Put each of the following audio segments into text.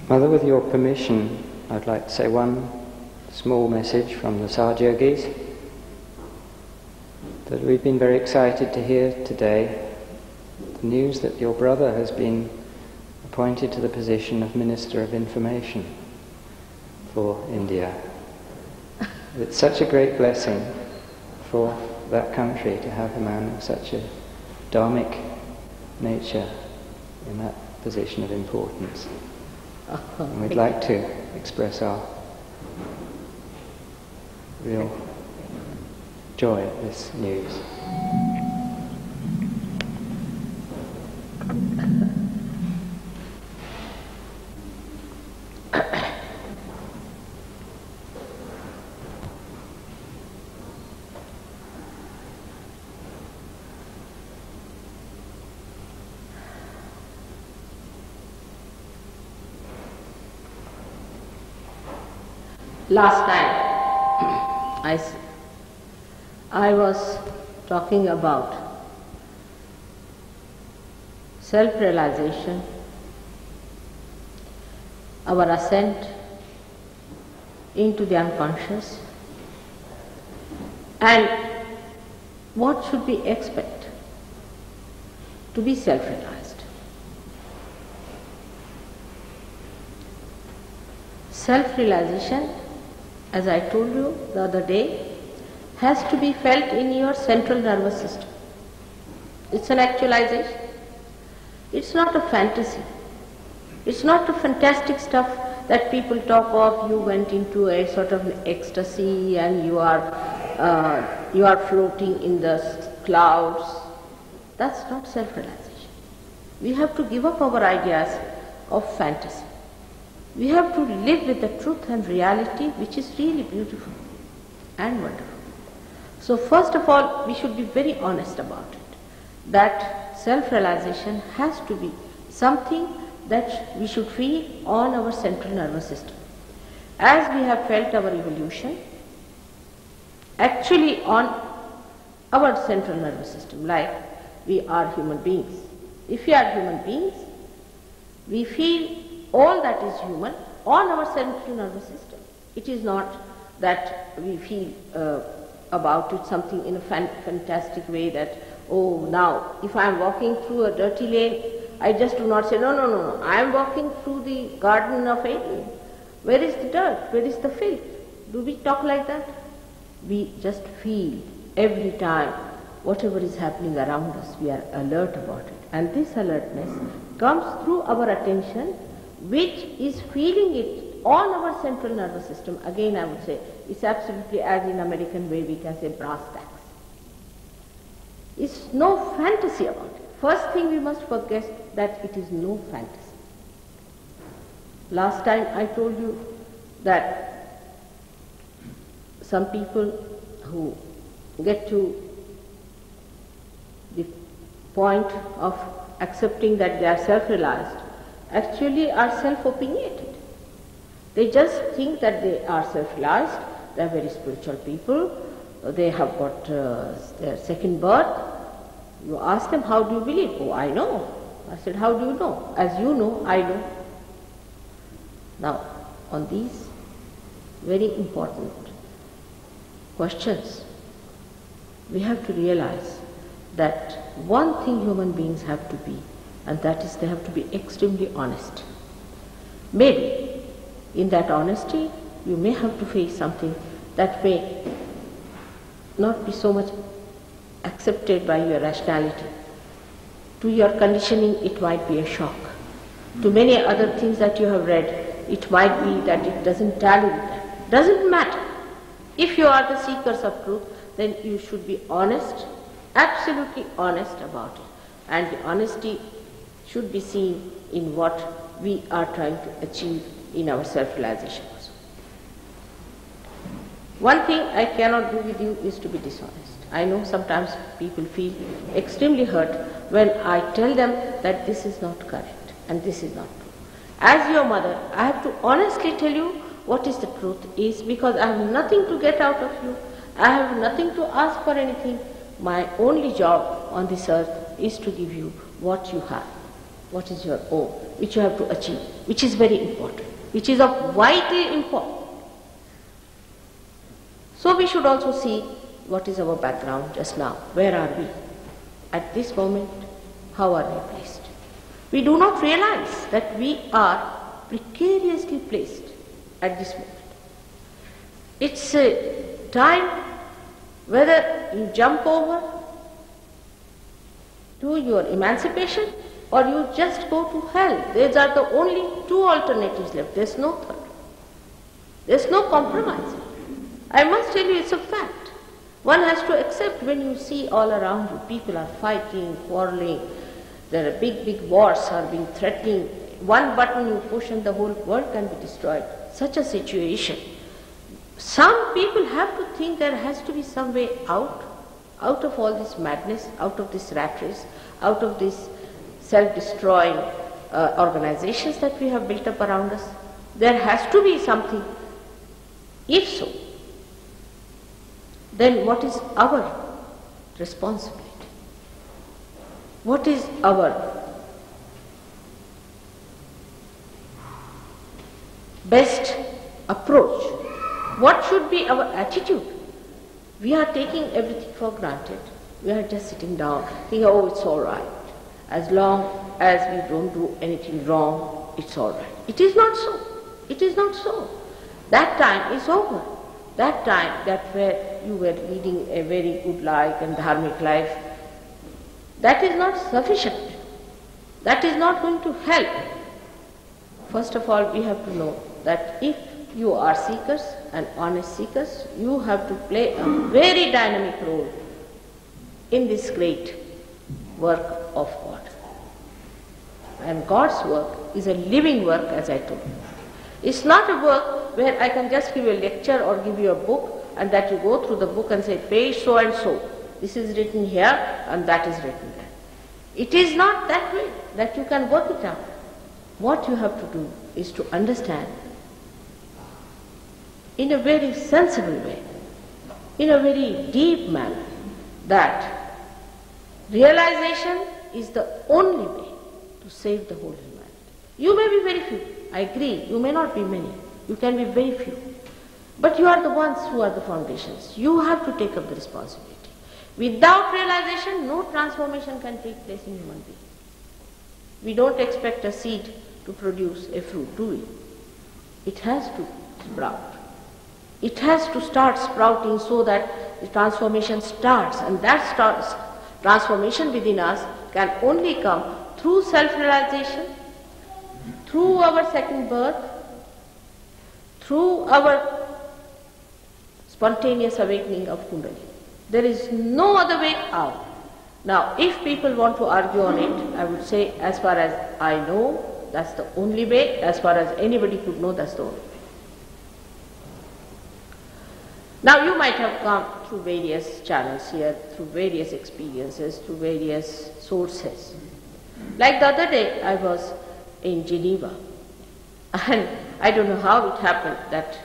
Mother, with your permission, I'd like to say one small message from the SahajaYogis, that we've been very excited to hear today the news that your brother has been appointed to the position of Minister of Information for India. It's such a great blessing for that country to have a man of such a dharmic nature in that position of importance. And we'd like to express our real joy at this news. Last time I was talking about self-realization, our ascent into the unconscious, and what should we expect to be self-realized. Self-realization, as I told you the other day, has to be felt in your central nervous system. It's an actualization. It's not a fantasy. It's not the fantastic stuff that people talk of. You went into a sort of ecstasy and you are floating in the clouds. That's not self-realization. We have to give up our ideas of fantasy. We have to live with the truth and reality, which is really beautiful and wonderful. So first of all, we should be very honest about it, that self-realization has to be something that we should feel on our central nervous system. As we have felt our evolution, actually on our central nervous system, like we are human beings. If we are human beings, we feel all that is human on our central nervous system. It is not that we feel about it something in a fantastic way that, oh, now if I am walking through a dirty lane, I just do not say, no, I am walking through the Garden of Eden. Where is the dirt? Where is the filth? Do we talk like that? We just feel every time whatever is happening around us, we are alert about it. And this alertness comes through our attention, which is feeling it on our central nervous system. Again, I would say it's absolutely, as in American way we can say, brass tacks. It's no fantasy about it. First thing we must forget that it is no fantasy. Last time I told you that some people who get to the point of accepting that they are self-realized actually are self-opinionated. They just think that they are self-realized, they are very spiritual people, they have got their second birth. You ask them, how do you believe? Oh, I know. I said, how do you know? As you know, I know. Now, on these very important questions, we have to realize that one thing human beings have to be, and that is they have to be extremely honest. Maybe in that honesty you may have to face something that may not be so much accepted by your rationality. To your conditioning it might be a shock. to many other things that you have read, it might be that it doesn't tally with that. Doesn't matter. If you are the seekers of truth, then you should be honest, absolutely honest about it. And the honesty should be seen in what we are trying to achieve in our self-realization also. One thing I cannot do with you is to be dishonest. I know sometimes people feel extremely hurt when I tell them that this is not correct and this is not true. As your mother, I have to honestly tell you what is the truth is, because I have nothing to get out of you. I have nothing to ask for anything. My only job on this earth is to give you what you have, what is your own, which you have to achieve, which is very important, which is of vital importance. So we should also see what is our background just now. Where are we? At this moment, how are we placed? We do not realize that we are precariously placed at this moment. It's a time whether you jump over to your emancipation or you just go to hell. These are the only two alternatives left. There's no third. There's no compromise. I must tell you, it's a fact. One has to accept when you see all around you, people are fighting, quarreling, there are big wars are being threatening. One button you push and the whole world can be destroyed. Such a situation. Some people have to think there has to be some way out of all this madness, out of this rat race, out of these self-destroying organizations that we have built up around us. There has to be something. If so, then what is our responsibility? What is our best approach? What should be our attitude? We are taking everything for granted. We are just sitting down, thinking, oh, it's all right. As long as we don't do anything wrong, it's all right. It is not so. It is not so. That time is over. That time that where you were leading a very good life and dharmic life, that is not sufficient. That is not going to help. First of all, we have to know that if you are seekers and honest seekers, you have to play a very dynamic role in this great work of God. And God's work is a living work, as I told you. It's not a work where I can just give you a lecture or give you a book and that you go through the book and say, page so and so. This is written here and that is written there. It is not that way that you can work it out. What you have to do is to understand in a very sensible way, in a very deep manner, that realization is the only way to save the whole humanity. You may be very few, I agree, you may not be many, you can be very few, but you are the ones who are the foundations. You have to take up the responsibility. Without realization, no transformation can take place in human being. We don't expect a seed to produce a fruit, do we? It has to sprout. It has to start sprouting so that the transformation starts, and that transformation within us can only come through self-realization, through our second birth, through our spontaneous awakening of Kundalini. There is no other way out. Now, if people want to argue on it, I would say, as far as I know, that's the only way. As far as anybody could know, that's the only way. Now, you might have gone through various channels here, through various experiences, through various sources. Like the other day, I was in Geneva, and I don't know how it happened that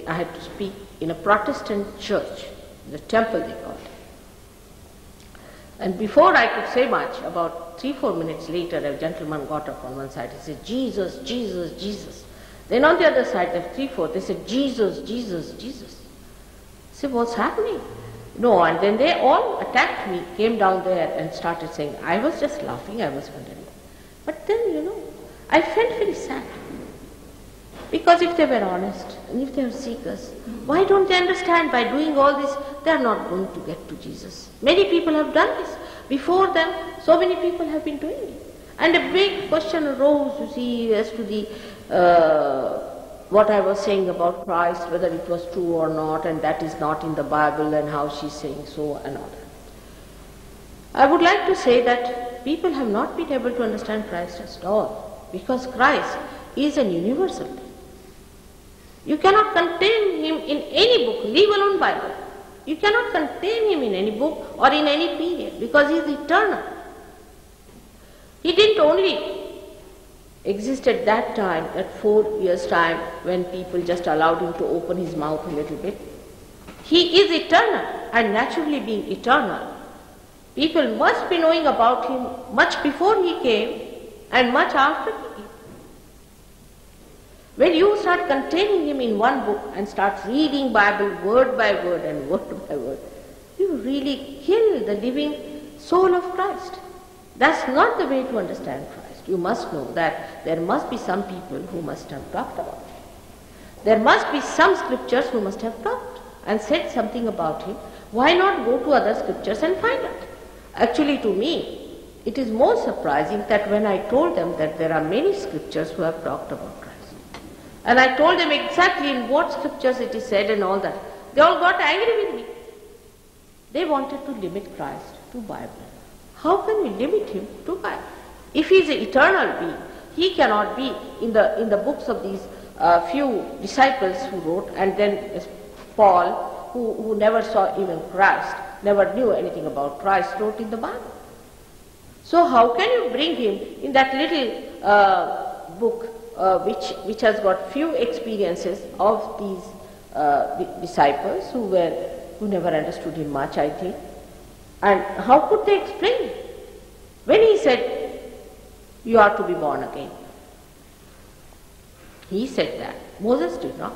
I had to speak in a Protestant church, the temple they called it. And before I could say much, about 3-4 minutes later, a gentleman got up on one side. He said, Jesus, Jesus, Jesus. Then on the other side, there were 3-4, they said, Jesus, Jesus, Jesus. I said, what's happening? No, and then they all attacked me, came down there and started saying, I was just laughing, I was wondering. But then, I felt very sad. Because if they were honest, and if they are seekers, why don't they understand by doing all this, they are not going to get to Jesus. Many people have done this. Before them, so many people have been doing it. And a big question arose, you see, as to the what I was saying about Christ, whether it was true or not, and that is not in the Bible, and how she's saying so, and all that. I would like to say that people have not been able to understand Christ at all, because Christ is an universal thing. You cannot contain him in any book, leave alone Bible. You cannot contain him in any book or in any period, because he is eternal. He didn't only exist at that time, at 4 years' time, when people just allowed him to open his mouth a little bit. He is eternal, and naturally being eternal, people must be knowing about him much before he came and much after he came. When you start containing him in one book and start reading Bible word by word and word by word, you really kill the living soul of Christ. That's not the way to understand Christ. You must know that there must be some people who must have talked about him. There must be some scriptures who must have talked and said something about him. Why not go to other scriptures and find out? Actually, to me, it is more surprising that when I told them that there are many scriptures who have talked about Christ, and I told them exactly in what scriptures it is said and all that, they all got angry with me. They wanted to limit Christ to Bible. How can we limit him to Bible? If he is an eternal being, he cannot be in the books of these few disciples who wrote, and then Paul, who never saw even Christ, never knew anything about Christ, wrote in the Bible. So how can you bring him in that little book which has got few experiences of these disciples who never understood him much, I think. And how could they explain it? When he said, you are to be born again, he said that. Moses did not.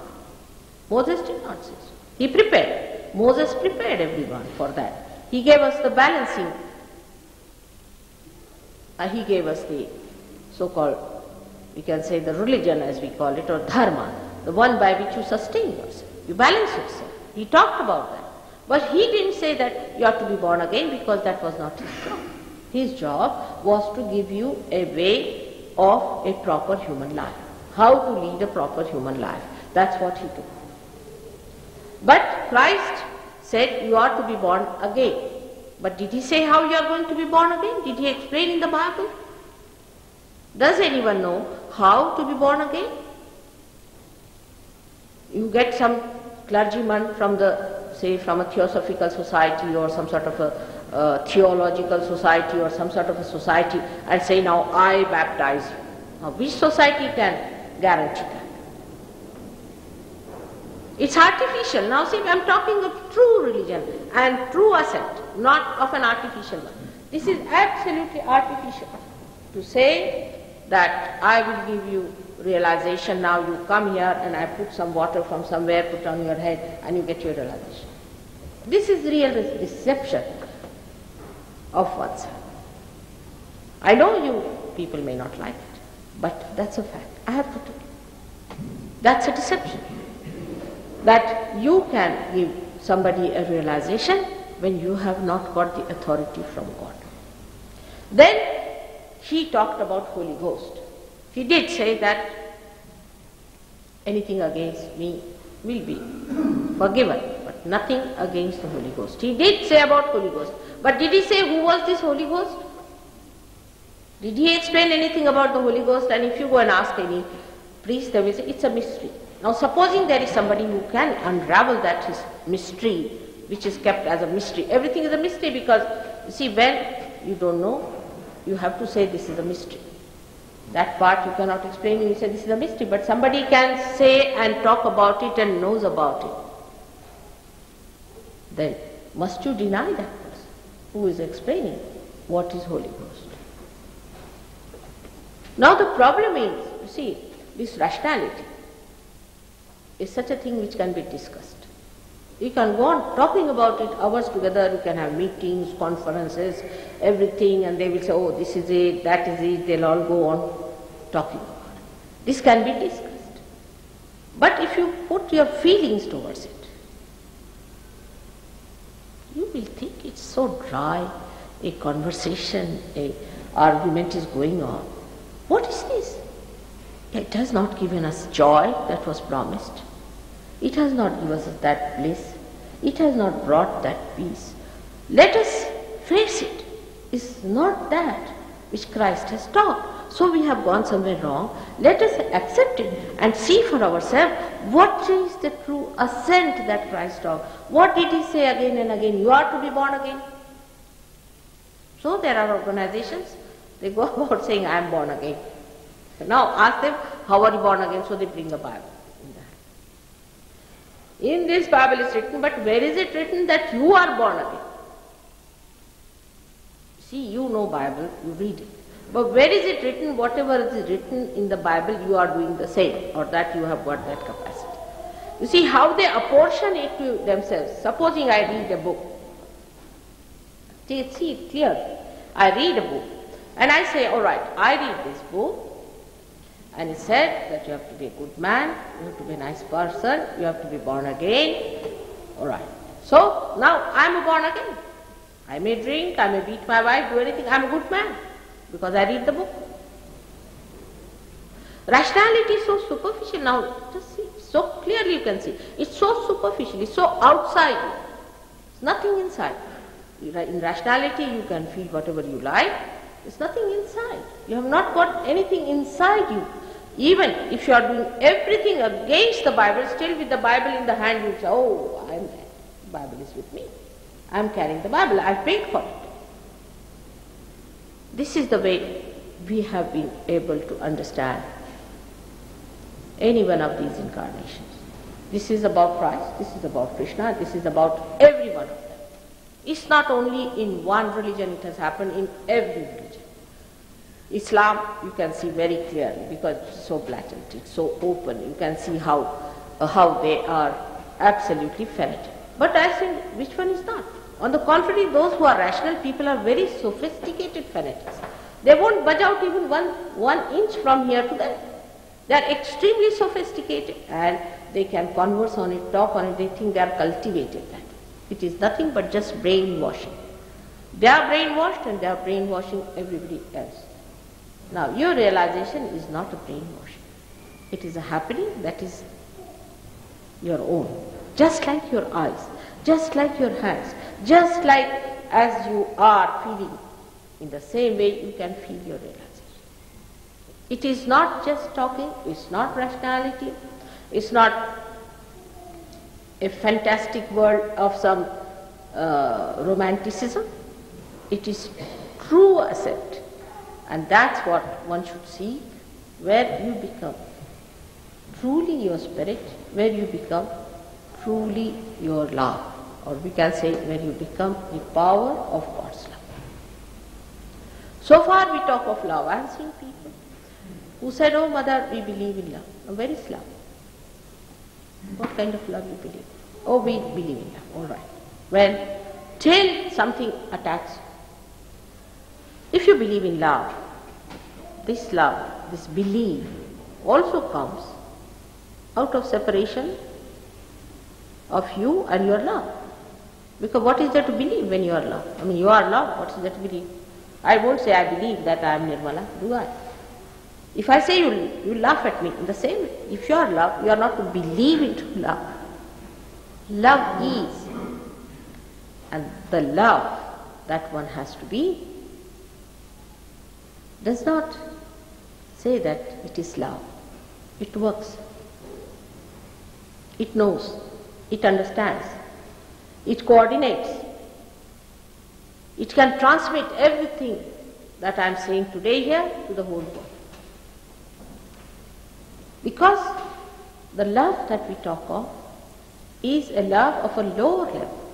Moses did not say so. He prepared. Moses prepared everyone for that. He gave us the balancing. He gave us the so-called, we can say the religion as we call it, or dharma, the one by which you sustain yourself. You balance yourself. He talked about that. But he didn't say that you have to be born again, because that was not his job. His job was to give you a way of a proper human life. How to lead a proper human life. That's what he did. But Christ said you are to be born again. But did he say how you are going to be born again? Did he explain in the Bible? Does anyone know how to be born again? You get some clergyman from from a theosophical society or some sort of a theological society or some sort of a society and say, now I baptize you. Now which society can guarantee that? It's artificial. Now see, I'm talking of true religion and true assent, not of an artificial one. This is absolutely artificial. To say that I will give you realization, now you come here and I put some water from somewhere, put on your head and you get your realization. This is real deception of oneself. I know you people may not like it, but that's a fact. I have to tell you. That's a deception. That you can give somebody a realization when you have not got the authority from God. Then he talked about Holy Ghost. He did say that anything against me will be forgiven, but nothing against the Holy Ghost. He did say about Holy Ghost. But did he say who was this Holy Ghost? Did he explain anything about the Holy Ghost? And if you go and ask any priest, they will say it's a mystery. Now supposing there is somebody who can unravel that his mystery, which is kept as a mystery. Everything is a mystery because, you see, when you don't know, you have to say this is a mystery. That part you cannot explain, you say this is a mystery, but somebody can say and talk about it and knows about it. Then must you deny that person who is explaining what is Holy Ghost? Now the problem is, you see, this rationality is such a thing which can be discussed. You can go on talking about it hours together, you can have meetings, conferences, everything, and they will say, oh, this is it, that is it, they'll all go on talking about it. This can be discussed. But if you put your feelings towards it, you will think it's so dry, a conversation, argument is going on. What is this? It has not given us joy that was promised. It has not given us that bliss. It has not brought that peace. Let us face it. It's not that which Christ has taught. So we have gone somewhere wrong. Let us accept it and see for ourselves what is the true assent that Christ taught. What did he say again and again? You are to be born again. So there are organizations, they go about saying, I am born again. So now ask them, how are you born again? So they bring a Bible in the hand. In this Bible is written, but where is it written that you are born again? See, you know Bible, you read it. But where is it written, whatever is written in the Bible, you are doing the same, or that you have got that capacity. You see how they apportion it to themselves. Supposing I read a book, see it clearly. I read a book, and I say, all right, I read this book, and it said that you have to be a good man, you have to be a nice person, you have to be born again. All right. So now I am born again. I may drink, I may beat my wife, do anything, I am a good man because I read the book. Rationality is so superficial now, just see, so clearly you can see. It's so superficial, it's so outside you. It's nothing inside. In rationality you can feel whatever you like, there's nothing inside. You have not got anything inside you. Even if you are doing everything against the Bible, still with the Bible in the hand you say, oh, the Bible is with me. I am carrying the Bible, I paid for it. This is the way we have been able to understand any one of these incarnations. This is about Christ, this is about Krishna, this is about every one of them. It's not only in one religion, it has happened in every religion. Islam, you can see very clearly because it's so blatant, it's so open. You can see how they are absolutely fanatic. But I say, which one is not? On the contrary, those who are rational people are very sophisticated fanatics. They won't budge out even one inch from here to there. They are extremely sophisticated and they can converse on it, talk on it. They think they are cultivated. That it is nothing but just brainwashing. They are brainwashed and they are brainwashing everybody else. Now, your realization is not a brainwashing. It is a happening that is your own. Just like your eyes, just like your hands, just like as you are feeling, in the same way you can feel your realization. It is not just talking, it's not rationality, it's not a fantastic world of some romanticism. It is true assent. And that's what one should see, where you become truly your spirit, where you become truly your love, or we can say where you become the power of God's love. So far we talk of love. I have seen people who said, oh mother, we believe in love. Where is love? What kind of love you believe? Oh, we believe in love, all right. Well, till something attacks you. If you believe in love, this belief also comes out of separation of you and your love. Because what is there to believe when you are love? I mean, you are love, what is there to believe? I won't say I believe that I am Nirmala, do I? If I say you laugh at me, in the same way, if you are love, you are not to believe into love. Love is, and the love that one has to be does not say that it is love. It works. It knows. It understands. It coordinates. It can transmit everything that I am saying today here to the whole world. Because the love that we talk of is a love of a lower level,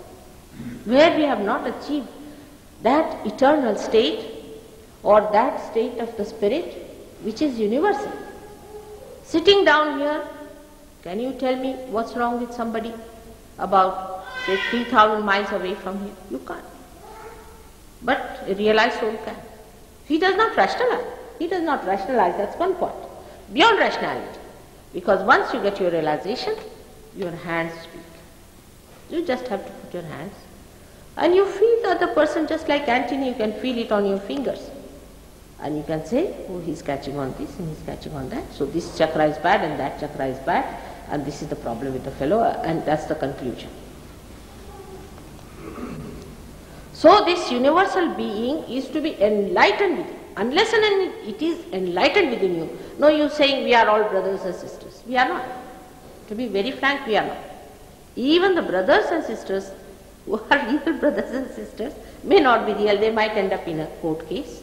where we have not achieved that eternal state or that state of the spirit which is universal. Sitting down here, can you tell me what's wrong with somebody about, say, 3,000 miles away from here? You can't. But a realized soul can. He does not rationalize. He does not rationalize, that's one point. Beyond rationality. Because once you get your realization, your hands speak. You just have to put your hands. And you feel the other person just like Antony, you can feel it on your fingers. And you can say, oh, he's catching on this and he's catching on that. So this chakra is bad and that chakra is bad, and this is the problem with the fellow, and that's the conclusion. So this universal being is to be enlightened within. Unless and it is enlightened within you. No use saying we are all brothers and sisters. We are not. To be very frank, we are not. Even the brothers and sisters who are real brothers and sisters may not be real. They might end up in a court case.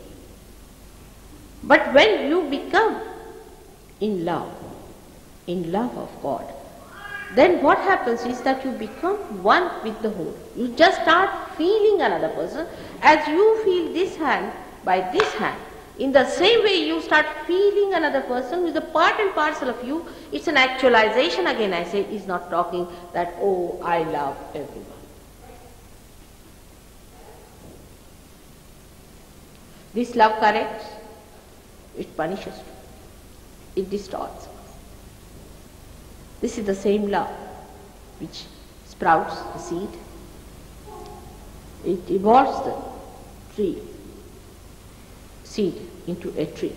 But when you become in love of God, then what happens is that you become one with the whole. You just start feeling another person as you feel this hand by this hand. In the same way you start feeling another person who is a part and parcel of you. It's an actualization, again I say. It's not talking that, oh, I love everyone. This love corrects, it punishes, it distorts. This is the same love which sprouts the seed. It evolves the seed into a tree.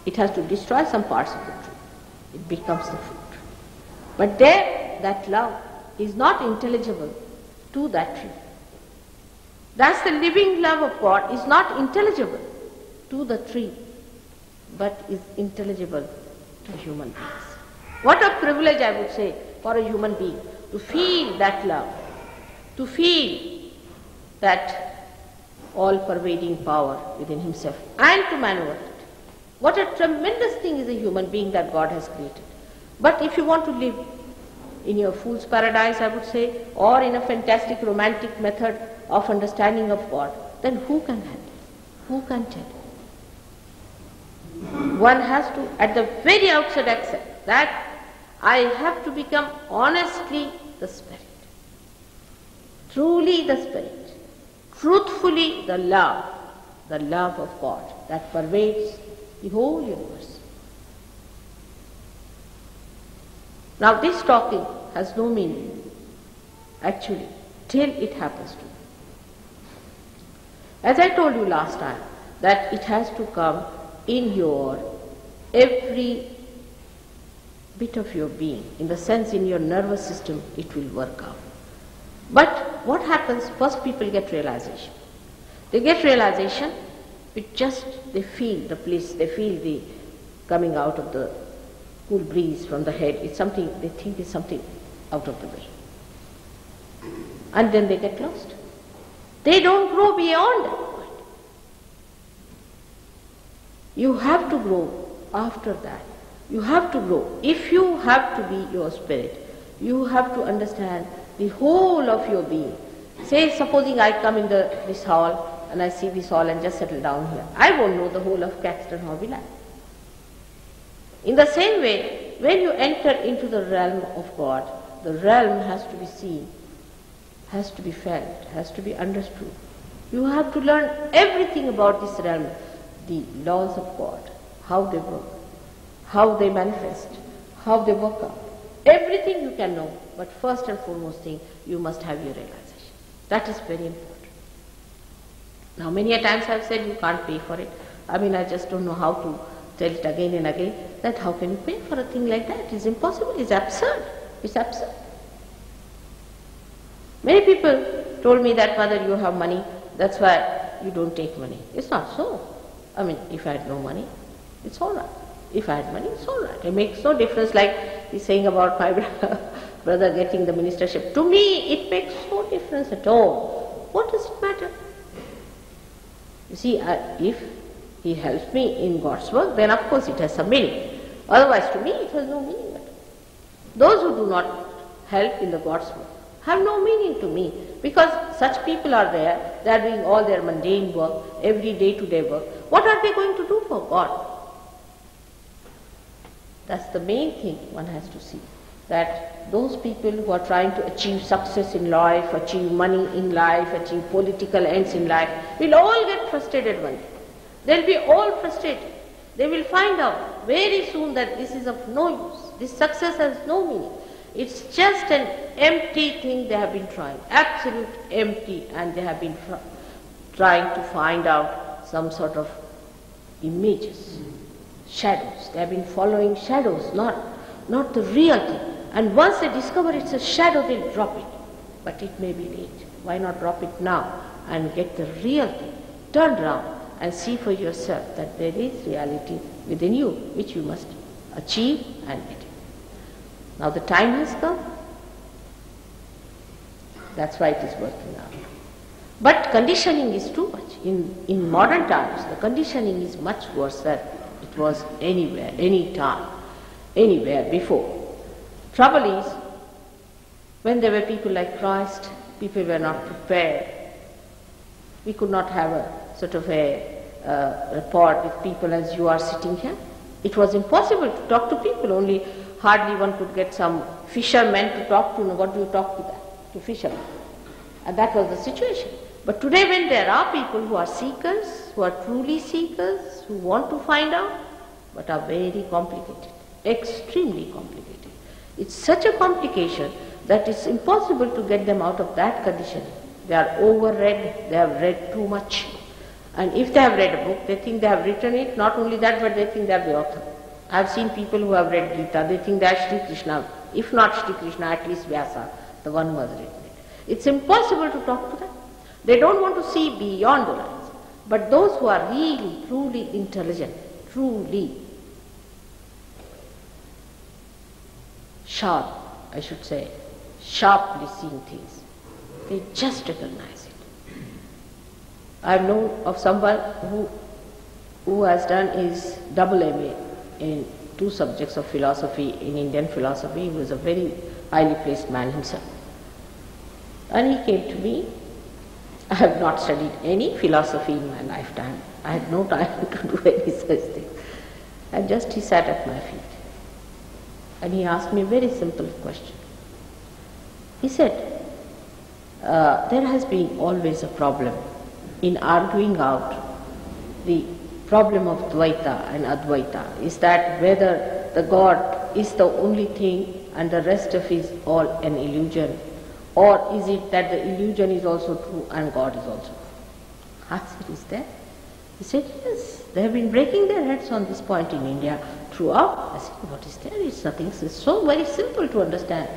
It has to destroy some parts of the tree. It becomes the fruit. But there, that love is not intelligible to that tree. Thus the living love of God is not intelligible to the tree, but is intelligible to human beings. What a privilege, I would say, for a human being to feel that love, to feel that all-pervading power within himself, and to maneuver it. What a tremendous thing is a human being that God has created. But if you want to live in your fool's paradise, I would say, or in a fantastic romantic method of understanding of God, then who can handle? Who can tell? One has to, at the very outset, accept that I have to become honestly the Spirit, truly the Spirit, truthfully the love of God that pervades the whole universe. Now this talking has no meaning, actually, till it happens to you. As I told you last time, that it has to come in your every bit of your being, in the sense in your nervous system it will work out. But what happens, first people get realization. They get realization with just, they feel the bliss, they feel the coming out of the cool breeze from the head. It's something, they think is something out of the way. And then they get lost. They don't grow beyond that point. You have to grow after that. You have to grow. If you have to be your spirit, you have to understand the whole of your being. Say, supposing I come in this hall and I see this hall and just settle down here. I won't know the whole of Caxton Hall, will I? In the same way, when you enter into the realm of God, the realm has to be seen, has to be felt, has to be understood. You have to learn everything about this realm, the laws of God, how they work, how they manifest, how they work out. Everything you can know, but first and foremost thing, you must have your realization. That is very important. Now many a times I have said you can't pay for it. I just don't know how to tell it again and again, that how can you pay for a thing like that? It is impossible, it's absurd. It's absurd. Many people told me that, Mother, you have money, that's why you don't take money. It's not so. If I had no money, it's all right. If I had money, it's all right. It makes no difference, like he's saying about my brother getting the ministership. To me, it makes no difference at all. What does it matter? You see, if he helps me in God's work, then of course it has some meaning. Otherwise, to me, it has no meaning at all. Those who do not help in the God's work have no meaning to me, because such people are there, they are doing all their mundane work, every day-to-day work. What are they going to do for God? That's the main thing one has to see, that those people who are trying to achieve success in life, achieve money in life, achieve political ends in life, will all get frustrated one day. They'll be all frustrated. They will find out very soon that this is of no use. This success has no meaning. It's just an empty thing they have been trying, absolute empty, and they have been trying to find out some sort of images, shadows. They have been following shadows, not the real thing. And once they discover it's a shadow, they'll drop it. But it may be late. Why not drop it now and get the real thing? Turn around and see for yourself that there is reality within you, which you must achieve and get it. Now the time has come. That's why it is working out. But conditioning is too much. In modern times, the conditioning is much worse than it was anywhere, any time, anywhere before. Trouble is, when there were people like Christ, people were not prepared. We could not have a sort of a rapport with people as you are sitting here. It was impossible to talk to people, only hardly one could get some fishermen to talk to. What do you talk to them? To fishermen. And that was the situation. But today when there are people who are seekers, who are truly seekers, who want to find out, but are very complicated, extremely complicated. It's such a complication that it's impossible to get them out of that condition. They are overread, they have read too much. And if they have read a book, they think they have written it. Not only that, but they think they are the author. I have seen people who have read Gita, they think they are Sri Krishna. If not Sri Krishna, at least Vyasa, the one who has written it. It's impossible to talk to them. They don't want to see beyond the lines. But those who are really, truly intelligent, truly sharp, I should say, sharply seeing things, they just recognize it. I have known of someone who has done his double MA in 2 subjects of philosophy in Indian philosophy. He was a very highly placed man himself. And he came to me. I have not studied any philosophy in my lifetime. I had no time to do any such thing. And just he sat at my feet. And he asked me a very simple question. He said, there has been always a problem in arguing out the problem of Dvaita and Advaita. Is that whether the God is the only thing and the rest of it is all an illusion, or is it that the illusion is also true and God is also true? I said, is there? He said, yes, they have been breaking their heads on this point in India throughout. I said, what is there? It's nothing. It's so very simple to understand.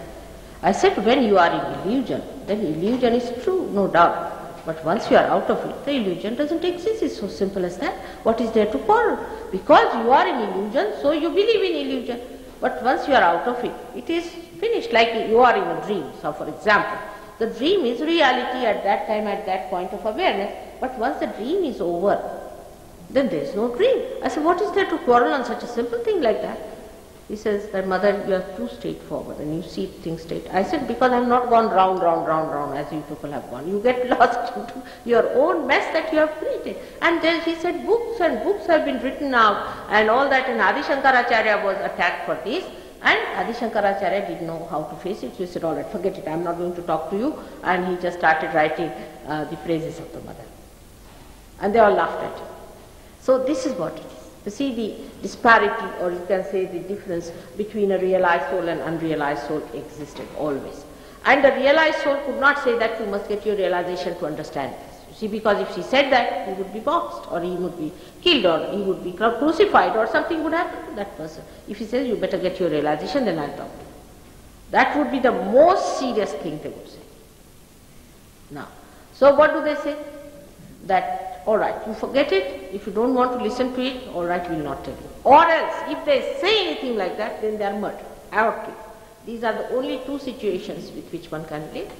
I said, when you are in illusion, then illusion is true, no doubt. But once you are out of it, the illusion doesn't exist. It's so simple as that. What is there to quarrel? Because you are in illusion, so you believe in illusion. But once you are out of it, it is finished, like you are in a dream. So for example, the dream is reality at that time, at that point of awareness. But once the dream is over, then there is no dream. I said, what is there to quarrel on such a simple thing like that? He says that, mother, you are too straightforward and you see things straight. I said, because I have not gone round as you people have gone. You get lost into your own mess that you have created. And then he said, books and books have been written out and all that, and Adi Shankaracharya was attacked for this. And Adi Shankaracharya didn't know how to face it. So he said, all right, forget it, I am not going to talk to you. And he just started writing the praises of the mother. And they all laughed at him. So this is what it is. You see the disparity, or you can say the difference between a realized soul and unrealized soul existed always. And the realized soul could not say that you must get your realization to understand this. You see, because if she said that, he would be boxed, or he would be killed, or he would be crucified, or something would happen to that person. If he says, you better get your realization, then I'll talk to you. That would be the most serious thing they would say. Now, so what do they say? That, all right, you forget it. If you don't want to listen to it, all right, we will not tell you. Or else, if they say anything like that, then they are murdered, or killed. These are the only 2 situations with which one can live.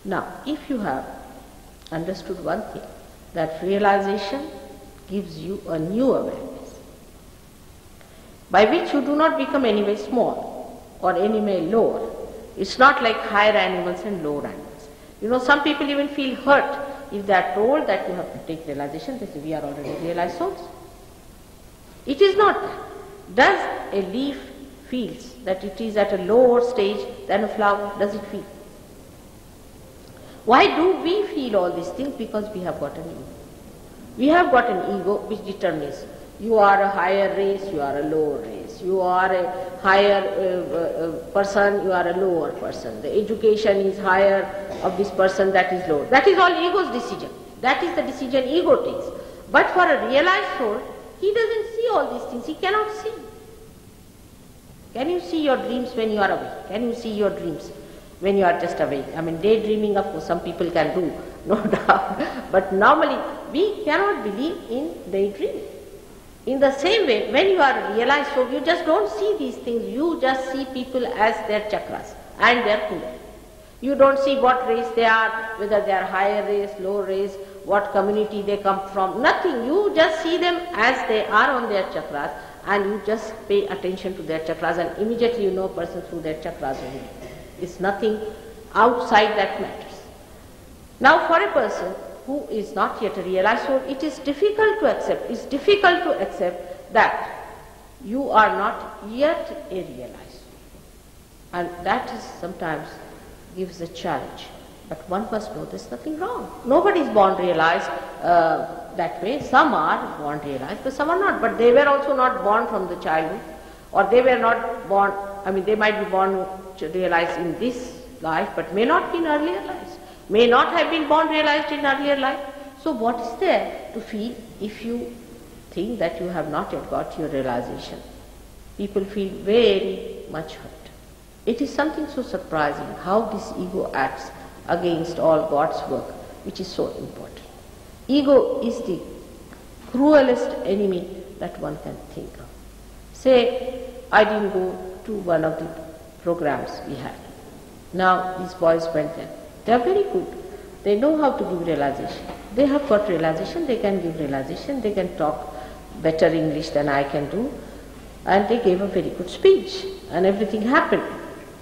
Now, if you have understood one thing, that realization gives you a new awareness, by which you do not become anyway small or anyway lower. It's not like higher animals and lower animals. You know, some people even feel hurt if they are told that you have to take realization. They say, we are already realized souls. It is not that. Does a leaf feel that it is at a lower stage than a flower? Does it feel? Why do we feel all these things? Because we have got an ego. We have got an ego which determines you are a higher race, you are a lower race. You are a higher person, you are a lower person. The education is higher of this person, that is lower. That is all ego's decision. That is the decision ego takes. But for a realized soul, He doesn't see all these things. He cannot see. Can you see your dreams when you are awake? Can you see your dreams when you are just awake? I mean, daydreaming, of course, some people can do, no doubt. But normally, we cannot believe in daydreaming. In the same way, when you are realized, so you just don't see these things. You just see people as their chakras and their kundalini. You don't see what race they are, whether they are higher race, low race, what community they come from. Nothing. You just see them as they are on their chakras, and you just pay attention to their chakras, and immediately you know a person through their chakras only. It's nothing outside that matters. Now for a person who is not yet a realized soul, it is difficult to accept. It's difficult to accept that you are not yet a realized soul. And that is sometimes gives a challenge. But one must know there's nothing wrong. Nobody is born realized that way. Some are born realized, but some are not. But they were also not born from the childhood, or they were not born, I mean, they might be born realized in this life, but may not be in earlier lives. May not have been born realized in earlier life. So what is there to feel if you think that you have not yet got your realization? People feel very much hurt. It is something so surprising how this ego acts against all God's work, which is so important. Ego is the cruelest enemy that one can think of. Say, I didn't go to one of the programs we had. Now these boys went there. They are very good. They know how to give realization. They have got realization, they can give realization, they can talk better English than I can do, and they gave a very good speech, and everything happened.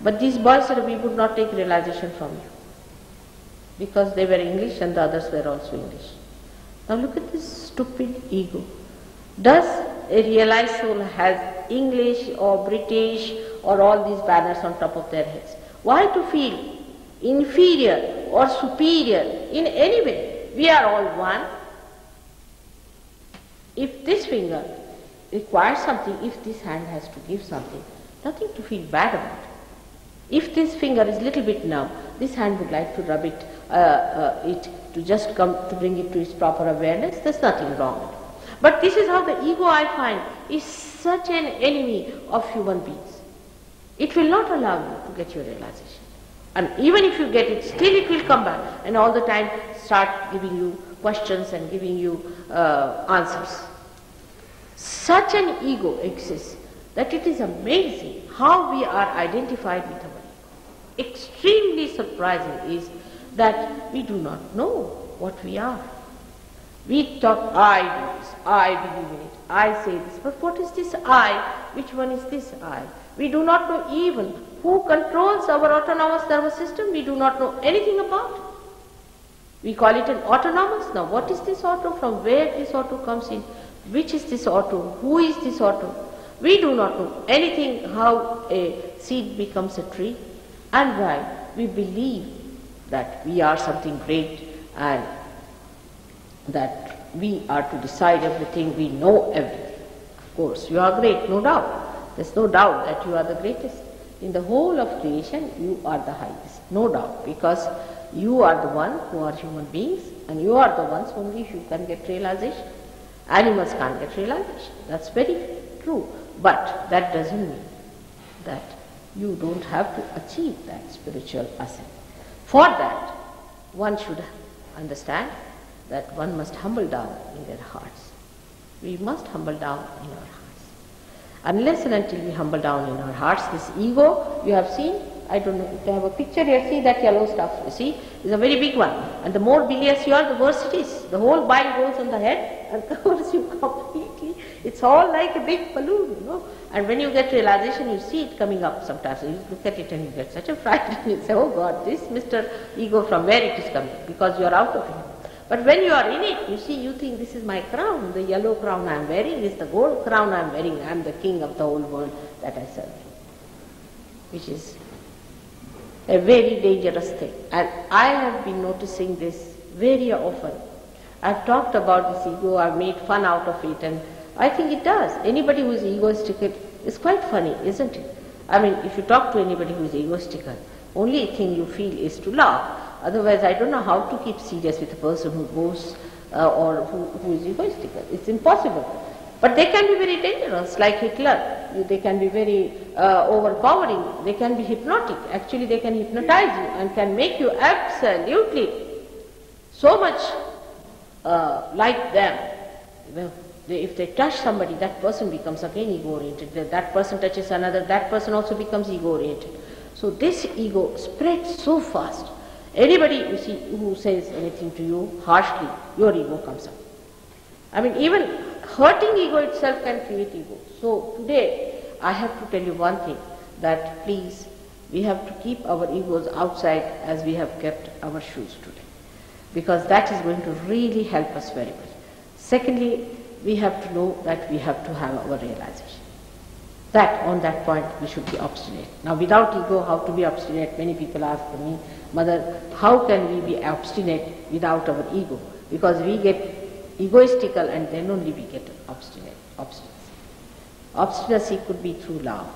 But these boys said, we would not take realization from you, because they were English and the others were also English. Now look at this stupid ego. Does a realized soul has English or British or all these banners on top of their heads? Why to feel inferior or superior in any way? We are all one. If this finger requires something, if this hand has to give something, nothing to feel bad about. If this finger is little bit numb, this hand would like to rub it, to just come to bring it to its proper awareness. There's nothing wrong with it. But this is how the ego, I find, is such an enemy of human beings. It will not allow you to get your realization. And even if you get it, still it will come back and all the time start giving you questions and giving you answers. Such an ego exists that it is amazing how we are identified with our ego. Extremely surprising is that we do not know what we are. We talk, I do this, I believe in it, I say this, but what is this I? Which one is this I? We do not know even who controls our autonomous nervous system. We do not know anything about it. We call it an autonomous. Now what is this auto? From where this auto comes in? Which is this auto? Who is this auto? We do not know anything how a seed becomes a tree, and why we believe that we are something great and that we are to decide everything, we know everything. Of course, you are great, no doubt. There's no doubt that you are the greatest. In the whole of creation, you are the highest, no doubt, because you are the one who are human beings, and you are the ones only who can get realization. Animals can't get realization. That's very true. But that doesn't mean that you don't have to achieve that spiritual ascent. For that, one should understand that one must humble down in their hearts. We must humble down in our hearts. Unless and until we humble down in our hearts, this ego, you have seen, I don't know if you have a picture here, see that yellow stuff, you see, is a very big one. And the more bilious you are, the worse it is. The whole bile goes on the head and covers you completely. It's all like a big balloon, you know. And when you get realization, you see it coming up sometimes. You look at it and you get such a fright and you say, oh God, this Mr. Ego, from where it is coming? Because you are out of him. But when you are in it, you see, you think this is my crown, the yellow crown I am wearing, this is the gold crown I am wearing, I am the king of the whole world that I serve. Which is a very dangerous thing. And I have been noticing this very often. I've talked about this ego, I've made fun out of it, and I think it does. Anybody who is egoistical is quite funny, isn't it? I mean, if you talk to anybody who is egoistical, only thing you feel is to laugh. Otherwise, I don't know how to keep serious with a person who goes or who is egoistical. It's impossible. But they can be very dangerous, like Hitler. They can be very overpowering. They can be hypnotic. Actually, they can hypnotize you and can make you absolutely so much like them. Well, if they touch somebody, that person becomes again ego-oriented. That person touches another, that person also becomes ego-oriented. So this ego spreads so fast. Anybody you see who says anything to you harshly, your ego comes up. I mean, even hurting ego itself can create ego. So today, I have to tell you one thing, that please, we have to keep our egos outside as we have kept our shoes today, because that is going to really help us very much. Secondly, we have to know that we have to have our realization. That, on that point, we should be obstinate. Now, without ego, how to be obstinate? Many people ask me, Mother, how can we be obstinate without our ego? Because we get egoistical and then only we get obstinacy. Obstinacy could be through love.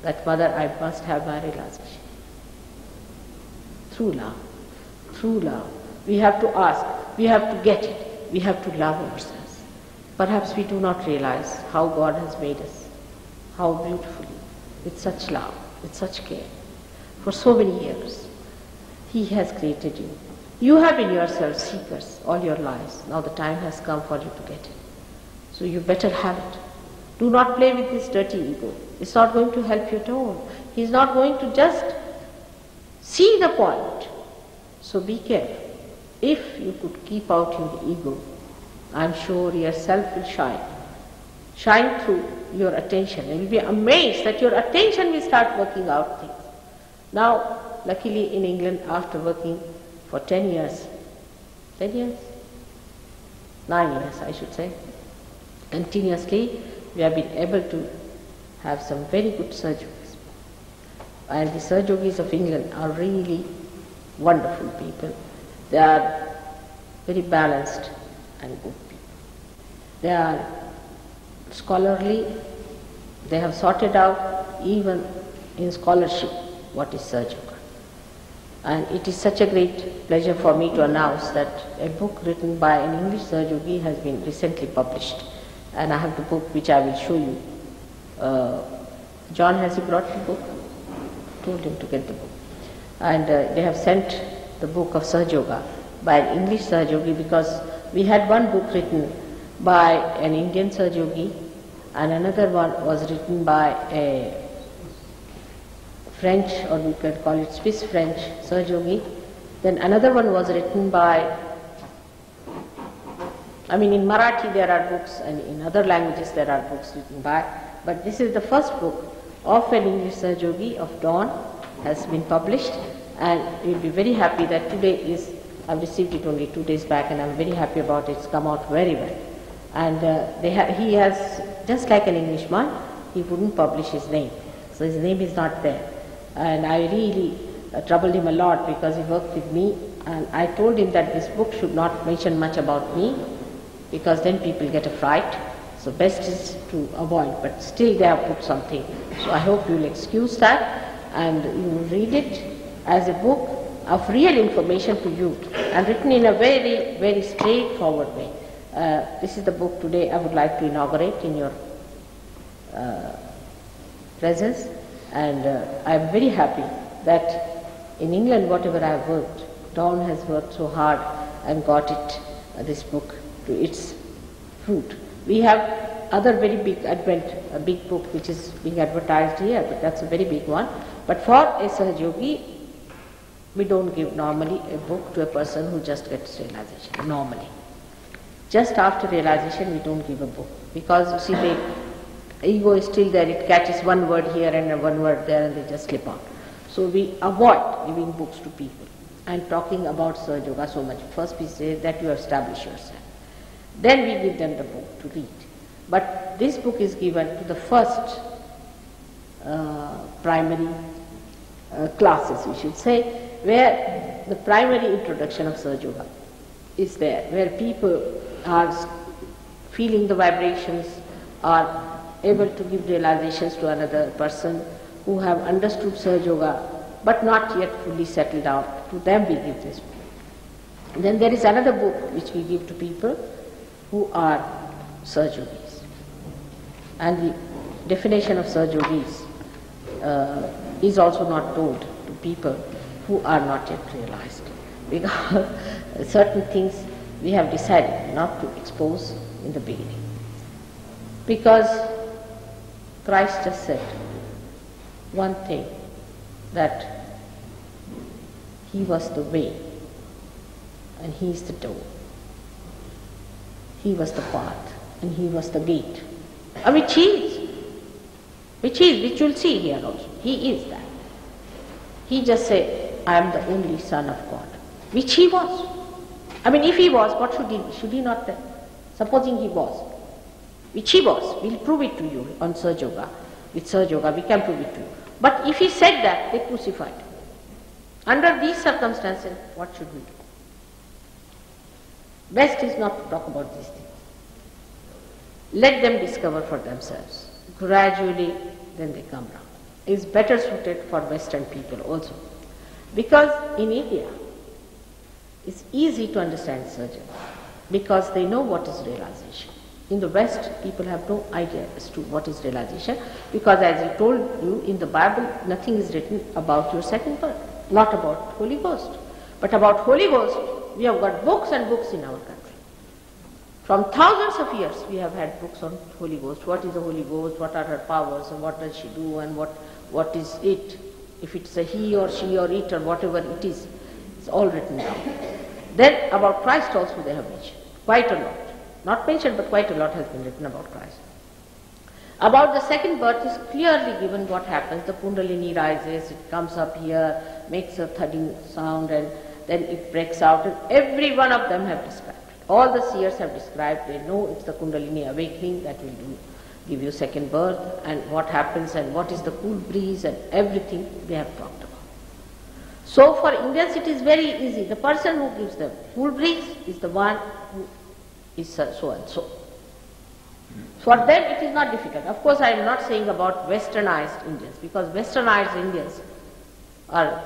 That, Mother, I must have my realization. Through love. Through love. We have to ask, we have to get it, we have to love ourselves. Perhaps we do not realize how God has made us, how beautifully, with such love, with such care. For so many years, He has created you. You have been yourself seekers all your lives. Now the time has come for you to get it. So you better have it. Do not play with this dirty ego. It's not going to help you at all. He's not going to just see the point. So be careful. If you could keep out your ego, I'm sure yourself will shine. Shine through your attention. And you'll be amazed that your attention will start working out things. Now, luckily in England, after working for 10 years, 9 years I should say, continuously, we have been able to have some very good surgeries. And the surgeries of England are really wonderful people. They are very balanced and good people. They are scholarly. They have sorted out even in scholarship what is SahajaYoga. And it is such a great pleasure for me to announce that a book written by an English Sahaja has been recently published. And I have the book which I will show you. John, has he brought the book? Told him to get the book. And they have sent the book of SahajaYoga by an English Sahaja, because we had one book written by an Indian Sahaja and another one was written by a French, or we could call it Swiss French Sahaja. Then another one was written by, I mean in Marathi there are books and in other languages there are books written by, but this is the first book of an English Sahaja of Dawn, has been published, and we'll be very happy that today is, I've received it only 2 days back and I'm very happy about it. It's come out very well. And he has, just like an Englishman, he wouldn't publish his name. So his name is not there. And I really troubled him a lot because he worked with me, and I told him that this book should not mention much about me because then people get a fright. So best is to avoid, but still they have put something. So I hope you will excuse that and you will read it as a book of real information to you and written in a very, very straightforward way. This is the book today I would like to inaugurate in your presence, and I am very happy that in England whatever I have worked, Dawn has worked so hard and got it, this book, to its fruit. We have other very big a big book which is being advertised here, but that's a very big one. But for a Sahaja, we don't give normally a book to a person who just gets realization, normally. Just after realization we don't give a book, because you see the ego is still there, it catches one word here and one word there and they just slip on. So we avoid giving books to people and talking about SahajaYoga so much. First we say that you establish yourself. Then we give them the book to read. But this book is given to the first primary classes, we should say, where the primary introduction of SahajaYoga is there, where people are feeling the vibrations, are able to give realizations to another person who have understood SahajaYoga but not yet fully settled out. To them we give this book. Then there is another book which we give to people who are Sahajyogis. And the definition of Sahajogis is also not told to people who are not yet realized, because certain things we have decided not to expose in the beginning. Because Christ just said one thing, that He was the way and He is the door. He was the path and He was the gate. Which you'll see here also. He is that. He just said, I am the only Son of God, which He was. If He was, what should He be? Should He not then? Supposing He was, which He was, we'll prove it to you on SahajaYoga. With SahajaYoga we can prove it to you. But if He said that, they crucified Him. Under these circumstances, what should we do? Best is not to talk about these things. Let them discover for themselves. Gradually, then they come round. It's better suited for Western people also. Because in India, it's easy to understand SahajaYoga, because they know what is realization. In the West, people have no idea as to what is realization, because as I told you, in the Bible, nothing is written about your second birth, not about Holy Ghost. But about Holy Ghost, we have got books and books in our country. From thousands of years, we have had books on Holy Ghost. What is the Holy Ghost? What are her powers? And what does she do? And what is it? If it's a he or she or it or whatever it is, it's all written down. Then about Christ also they have mentioned quite a lot. Not mentioned, but quite a lot has been written about Christ. About the second birth is clearly given what happens. The Kundalini rises, it comes up here, makes a thudding sound, and then it breaks out. And every one of them have described it. All the seers have described. They know it's the Kundalini awakening that will give you second birth, and what happens, and what is the cool breeze, and everything they have talked about. So for Indians it is very easy. The person who gives the cool breeze is the one who is so and so. For them it is not difficult. Of course I am not saying about westernized Indians, because westernized Indians are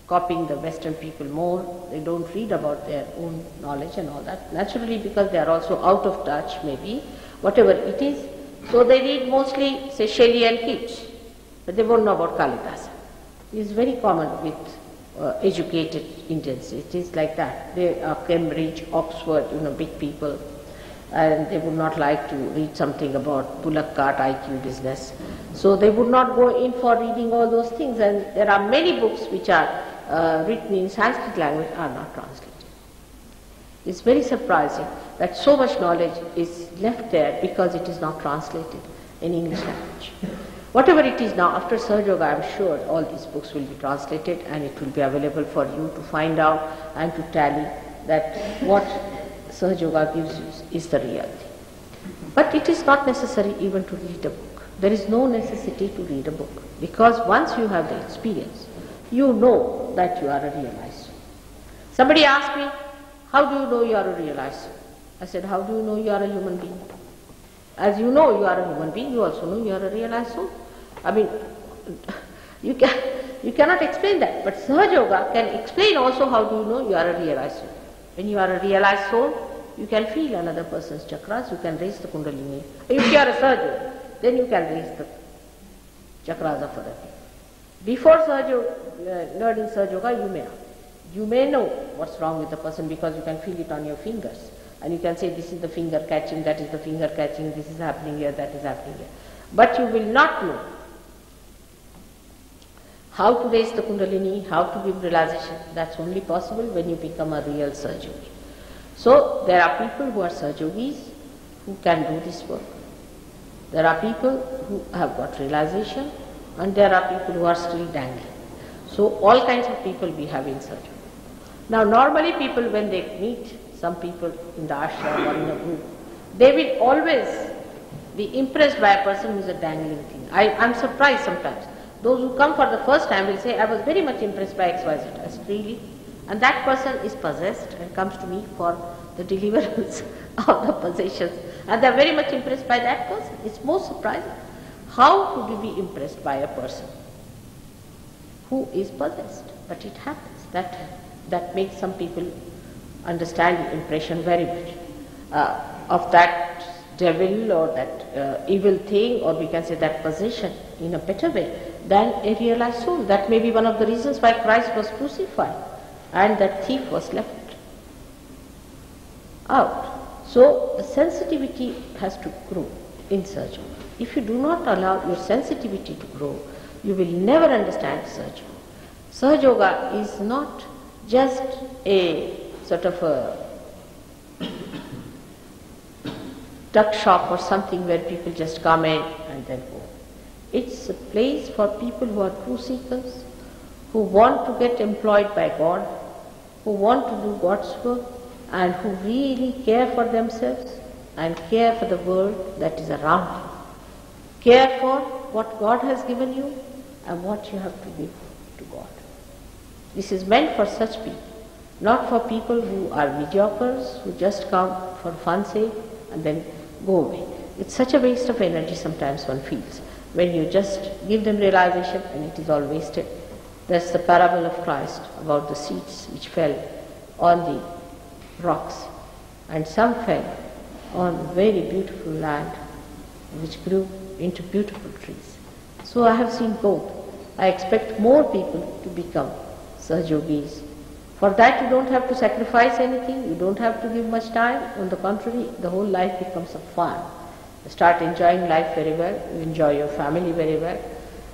copying the Western people more. They don't read about their own knowledge and all that. Naturally, because they are also out of touch maybe, whatever it is. So they read mostly, say, Shelley and Keats, but they won't know about Kalidasa. It is very common with educated Indians. It is like that. They are Cambridge, Oxford, big people, and they would not like to read something about bullock cart IQ business. So they would not go in for reading all those things, and there are many books which are written in Sanskrit language are not translated. It's very surprising that so much knowledge is left there because it is not translated in English language. Whatever it is now, after SahajaYoga, I am sure all these books will be translated and it will be available for you to find out and to tally that what SahajaYoga gives you is the real thing. But it is not necessary even to read a book. There is no necessity to read a book, because once you have the experience, you know that you are a realized soul. Somebody asked me, how do you know you are a realized soul? I said, how do you know you are a human being? As you know you are a human being, you also know you are a realized soul. You cannot explain that, but SahajaYoga can explain also how do you know you are a realized soul. When you are a realized soul, you can feel another person's chakras, you can raise the Kundalini. If you are a SahajaYogi, then you can raise the chakras of other people. Before learning SahajaYoga, you may not. You may know what's wrong with the person because you can feel it on your fingers. And you can say, this is the finger catching, that is the finger catching, this is happening here, that is happening here. But you will not know how to raise the Kundalini, how to give realization. That's only possible when you become a real SahajaYogi. So there are people who are SahajaYogis who can do this work. There are people who have got realization, and there are people who are still dangling. So all kinds of people we have in SahajaYoga. Now normally people, when they meet some people in the ashram or in a group, they will always be impressed by a person who is a dangling thing. I'm surprised sometimes. Those who come for the first time will say, I was very much impressed by XYZ. I said, really? And that person is possessed and comes to me for the deliverance of the possessions. And they are very much impressed by that person. It's most surprising. How could you be impressed by a person who is possessed? But it happens. That makes some people understand the impression very much. Of that devil or that evil thing, or we can say that position in a better way than a realized soul. That may be one of the reasons why Christ was crucified and that thief was left out. So the sensitivity has to grow in Sahaja. If you do not allow your sensitivity to grow, you will never understand Sahaja. Sahaja Yoga is not just a sort of a duck shop or something where people just come in and then go. It's a place for people who are true seekers, who want to get employed by God, who want to do God's work, and who really care for themselves and care for the world that is around you. Care for what God has given you and what you have to give to God. This is meant for such people, not for people who are mediocres, who just come for fun's sake and then go away. It's such a waste of energy sometimes one feels when you just give them realization and it is all wasted. That's the parable of Christ about the seeds which fell on the rocks, and some fell on very beautiful land which grew into beautiful trees. So I have seen both. I expect more people to become Sahajogis. For that you don't have to sacrifice anything, you don't have to give much time. On the contrary, the whole life becomes a fun. You start enjoying life very well, you enjoy your family very well.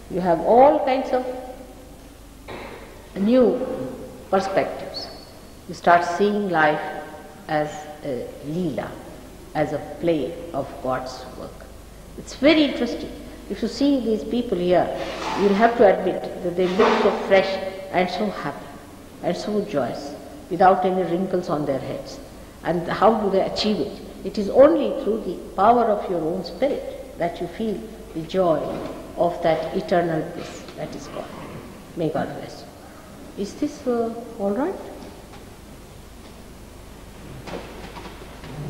You have all kinds of new perspectives. You start seeing life as a leela, as a play of God's work. It's very interesting. If you see these people here, you'll have to admit that they look so fresh and so happy and so joyous, without any wrinkles on their heads. And how do they achieve it? It is only through the power of your own spirit that you feel the joy of that eternal bliss that is God. May God bless you. Is this all right?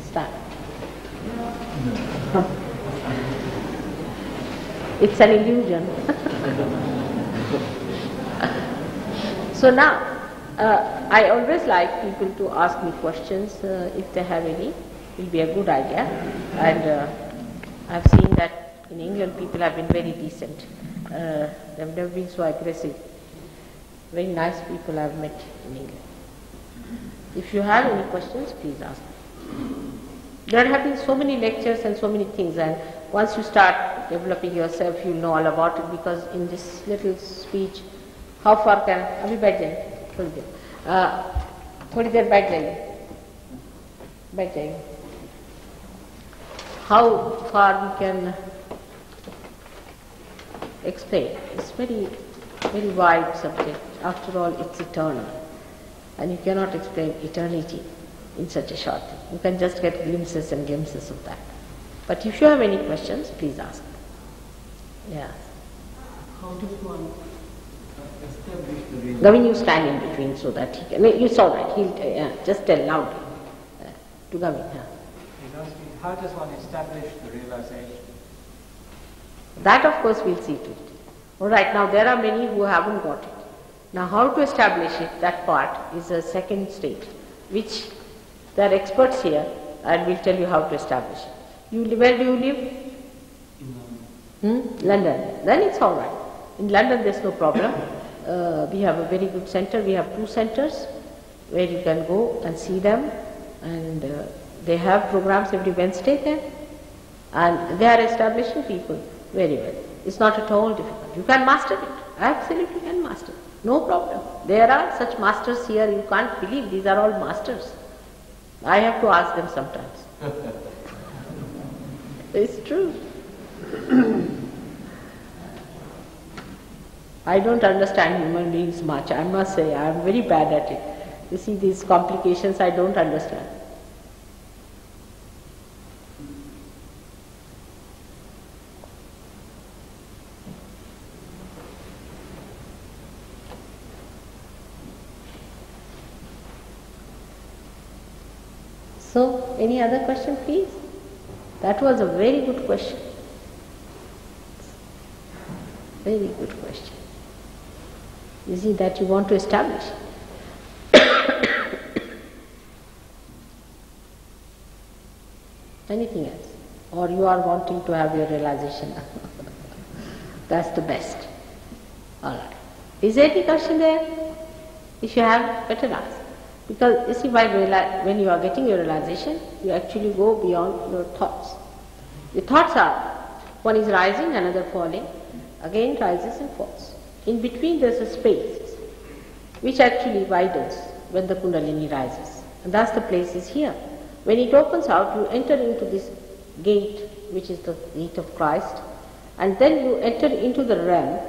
Start. It's an illusion. So now, I always like people to ask me questions if they have any. It will be a good idea. And I've seen that in England people have been very decent. They've never been so aggressive. Very nice people I've met in England. If you have any questions, please ask me. There have been so many lectures and so many things, and once you start developing yourself, you'll know all about it, because in this little speech, how far can अभी बैठ जाइए थोड़ी देर बैठ जाइए how far we can explain. It's very wide subject. After all, it's eternal, and you cannot explain eternity in such a short thing. You can just get glimpses and glimpses of that. But if you have any questions, please ask. Yeah. How does one establish the realization? Gavin, you stand in between so that he can. It's all right. He'll just tell loudly to Gavin. He's asking, how does one establish the realization? That, of course, we'll see to it. All right. Now there are many who haven't got it. Now, how to establish it? That part is a second stage, which there are experts here, and we'll tell you how to establish it. Where do you live? In London. Then it's all right. In London there's no problem. We have a very good center. We have 2 centers where you can go and see them, and they have programs every Wednesday there, and they are establishing people very well. It's not at all difficult. You can master it. Absolutely can master it. No problem. There are such masters here, you can't believe. These are all masters. I have to ask them sometimes. It's true. I don't understand human beings much, I must say. I am very bad at it. You see, these complications I don't understand. So, any other question, please? That was a very good question. Very good question. You see, that you want to establish. Anything else? or you are wanting to have your realization? That's the best. All right. Is there any question there? If you have, better ask. Because you see, when you are getting your realization, you actually go beyond your thoughts. The thoughts are, one is rising, another falling, again rises and falls. In between there is a space which actually widens when the Kundalini rises. And that's the place is here. When it opens out, you enter into this gate, which is the gate of Christ, and then you enter into the realm,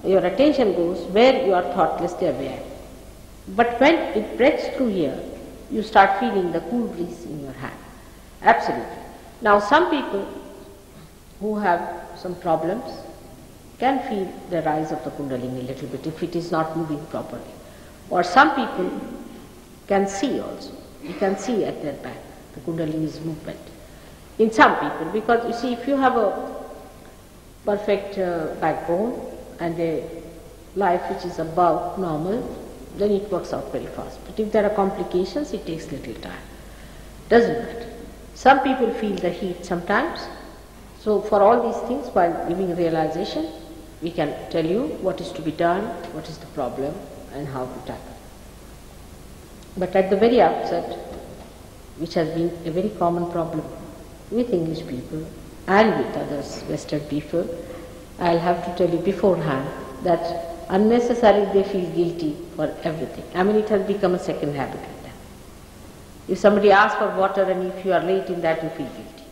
your attention goes where you are thoughtlessly aware. But when it breaks through here, you start feeling the cool breeze in your hand. Absolutely. Now some people who have some problems can feel the rise of the Kundalini a little bit if it is not moving properly. Or some people can see also. You can see at their back the Kundalini's movement. In some people, because you see, if you have a perfect backbone and a life which is above normal, then it works out very fast. But if there are complications, it takes little time. Doesn't matter. Some people feel the heat sometimes. So for all these things, while giving realization, we can tell you what is to be done, what is the problem, and how to tackle. But at the very outset, which has been a very common problem with English people and with others, Western people, I'll have to tell you beforehand that unnecessarily they feel guilty for everything. I mean, it has become a second habit with them. If somebody asks for water and if you are late in that, you feel guilty.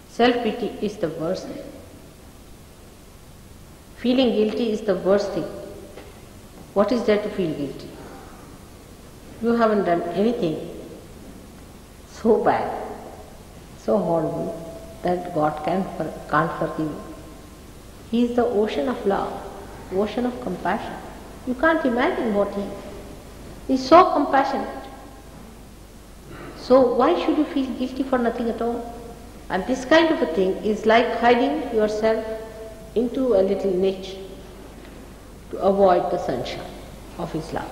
Self-pity is the worst thing. Feeling guilty is the worst thing. What is there to feel guilty? You haven't done anything so bad, so horrible, that God can't forgive you. He is the ocean of love, ocean of compassion. You can't imagine what He is. He is so compassionate. So why should you feel guilty for nothing at all? And this kind of a thing is like hiding yourself into a little niche to avoid the sunshine of His love.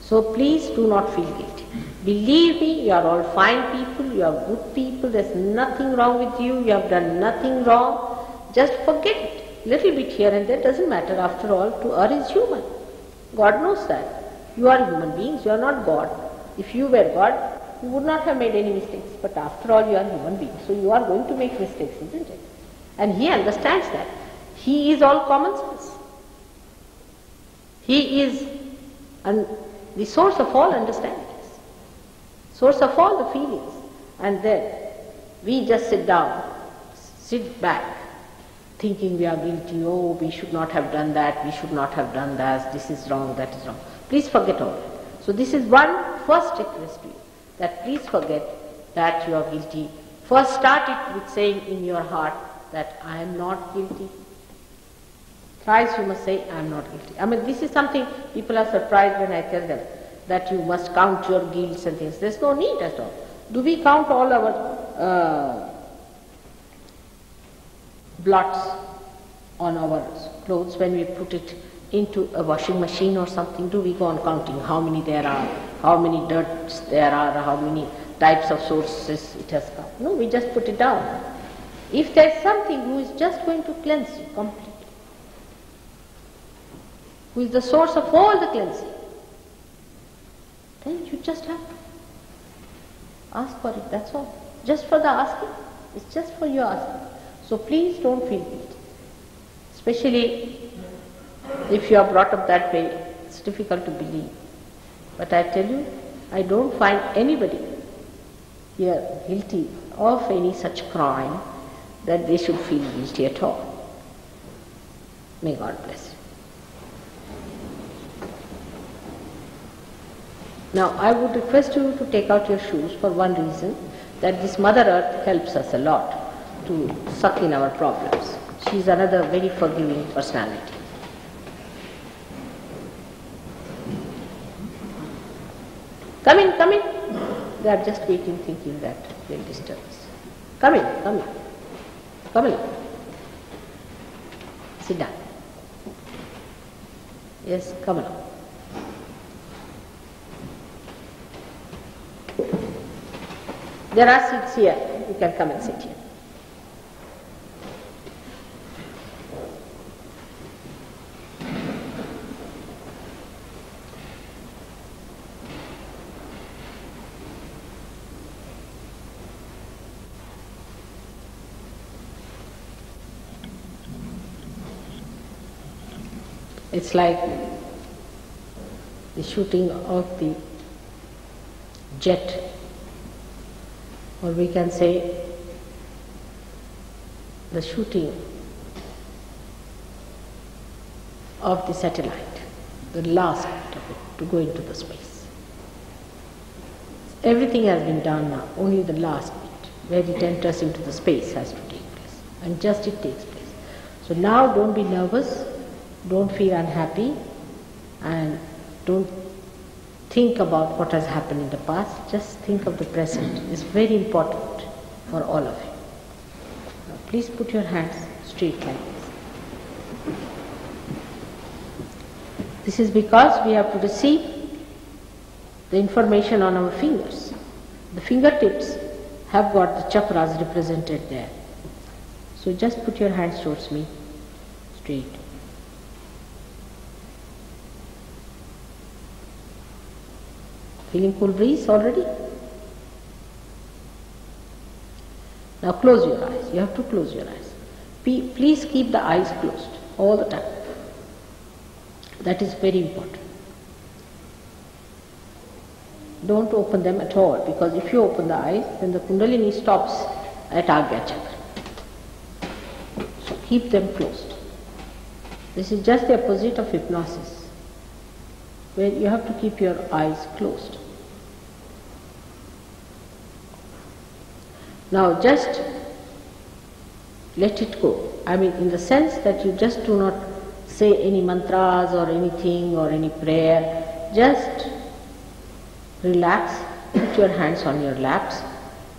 So please do not feel guilty. Believe me, you are all fine people, you are good people, there is nothing wrong with you, you have done nothing wrong. Just forget it. Little bit here and there doesn't matter. After all, to err is human. God knows that. You are human beings, you are not God. If you were God, you would not have made any mistakes. But after all, you are human beings, so you are going to make mistakes, isn't it? And He understands that. He is all common sense. He is the source of all understandings, source of all the feelings. And then we just sit back, thinking we are guilty, oh, we should not have done that, we should not have done that, this is wrong, that is wrong. Please forget all that. So this is one first request to you, that please forget that you are guilty. First start it with saying in your heart that I am not guilty. Thrice you must say, I am not guilty. I mean, this is something people are surprised when I tell them, that you must count your guilts and things. There is no need at all. Do we count all our blots on our clothes when we put it into a washing machine or something? Do we go on counting how many there are, how many dirts there are, how many types of sources it has come? No, we just put it down. If there is something who is just going to cleanse you completely, who is the source of all the cleansing, then you just have to ask for it, that's all. Just for the asking, it's just for your asking. So please don't feel guilty. Especially if you are brought up that way, it's difficult to believe. But I tell you, I don't find anybody here guilty of any such crime that they should feel guilty at all. May God bless you. Now I would request you to take out your shoes for one reason, that this Mother Earth helps us a lot to suck in our problems. She is another very forgiving personality. Come in, come in. They are just waiting, thinking that they'll disturb us. Come in, come in. Come in. Sit down. Yes, come along. There are seats here. You can come and sit here. It's like the shooting of the jet, or we can say the shooting of the satellite, the last bit of it to go into the space. Everything has been done now, only the last bit where it enters into the space has to take place, and just it takes place. So now don't be nervous, don't feel unhappy, and don't think about what has happened in the past, just think of the present. It's very important for all of you. Now please put your hands straight like this. This is because we have to receive the information on our fingers. The fingertips have got the chakras represented there. So just put your hands towards me, straight. Feeling cool breeze already? Now close your eyes. You have to close your eyes. Please keep the eyes closed all the time. That is very important. Don't open them at all, because if you open the eyes, then the Kundalini stops at Agya Chakra. So keep them closed. This is just the opposite of hypnosis, where you have to keep your eyes closed. Now just let it go. I mean, in the sense that you just do not say any mantras or anything or any prayer. Just relax, put your hands on your laps,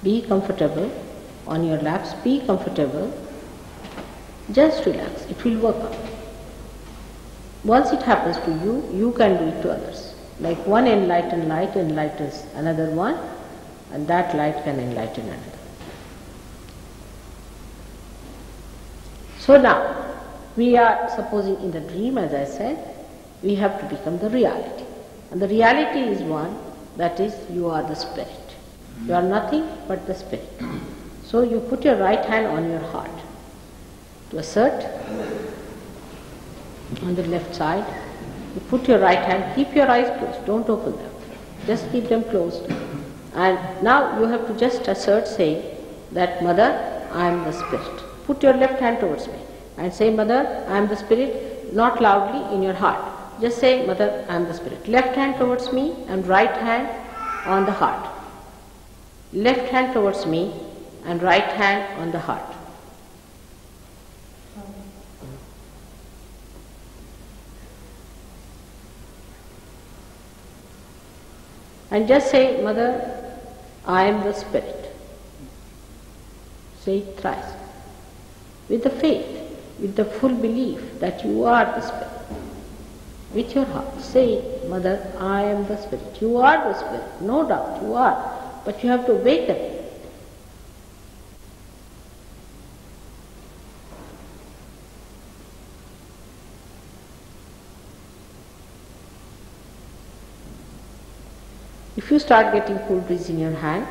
be comfortable on your laps, be comfortable. Just relax, it will work out. Once it happens to you, you can do it to others. Like one enlightened light enlightens another one, and that light can enlighten another. So now, we are supposing in the dream, as I said, we have to become the reality. And the reality is one, that is, you are the spirit. You are nothing but the spirit. So you put your right hand on your heart to assert. On the left side, you put your right hand, keep your eyes closed, don't open them, just keep them closed. And now you have to just assert, saying that, Mother, I am the spirit. Put your left hand towards me and say, Mother, I am the spirit, not loudly in your heart. Just say, Mother, I am the spirit. Left hand towards me and right hand on the heart. Left hand towards me and right hand on the heart. And just say, Mother, I am the spirit. Say it thrice. With the faith, with the full belief that you are the spirit. With your heart, say, Mother, I am the spirit. You are the spirit, no doubt, you are. But you have to awaken. If you start getting cool breeze in your hand,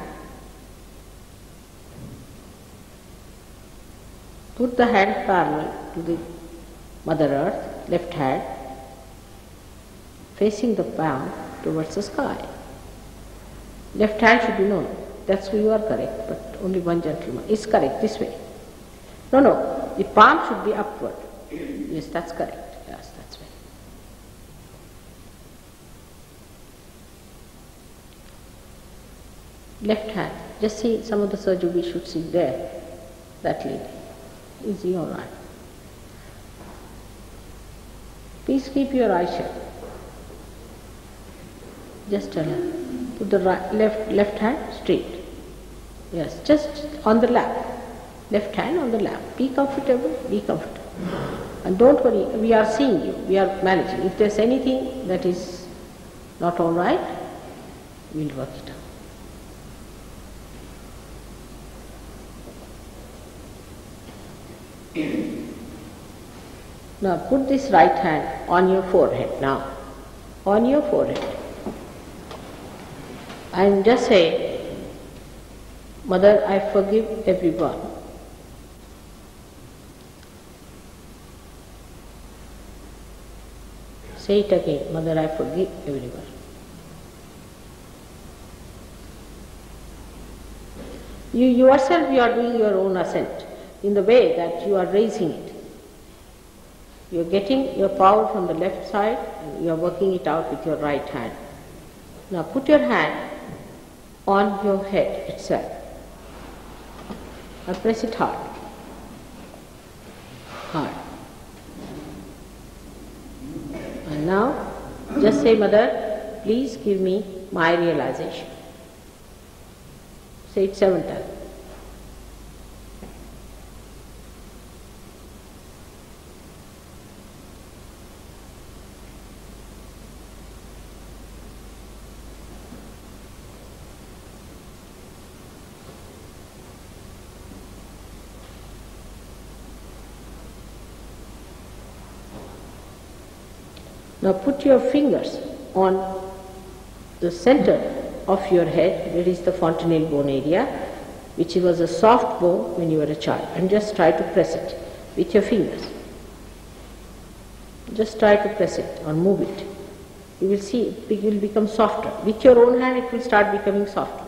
put the hand parallel to the Mother Earth, left hand, facing the palm towards the sky. Left hand should be known. That's where you are correct, but only one gentleman is correct, this way. No, the palm should be upward. Yes, that's correct. Yes, that's right. Left hand, just see some of the Sahaja should sit there, that lady. Is he all right? Please keep your eyes shut. Just tell her. Put the left hand straight. Yes, just on the lap. Left hand on the lap. Be comfortable, be comfortable. And don't worry, we are seeing you, we are managing. If there's anything that is not all right, we'll work it out. Now put this right hand on your forehead now, on your forehead. And just say, Mother, I forgive everyone. Say it again, Mother, I forgive everyone. You yourself, you are doing your own ascent in the way that you are raising it. You are getting your power from the left side and you are working it out with your right hand. Now put your hand on your head itself and press it hard. Hard. And now just say, Mother, please give me my realization. Say it 7 times. Now put your fingers on the center of your head, where is the fontanelle bone area, which was a soft bone when you were a child, and just try to press it with your fingers. Just try to press it or move it. You will see it will become softer. With your own hand it will start becoming softer.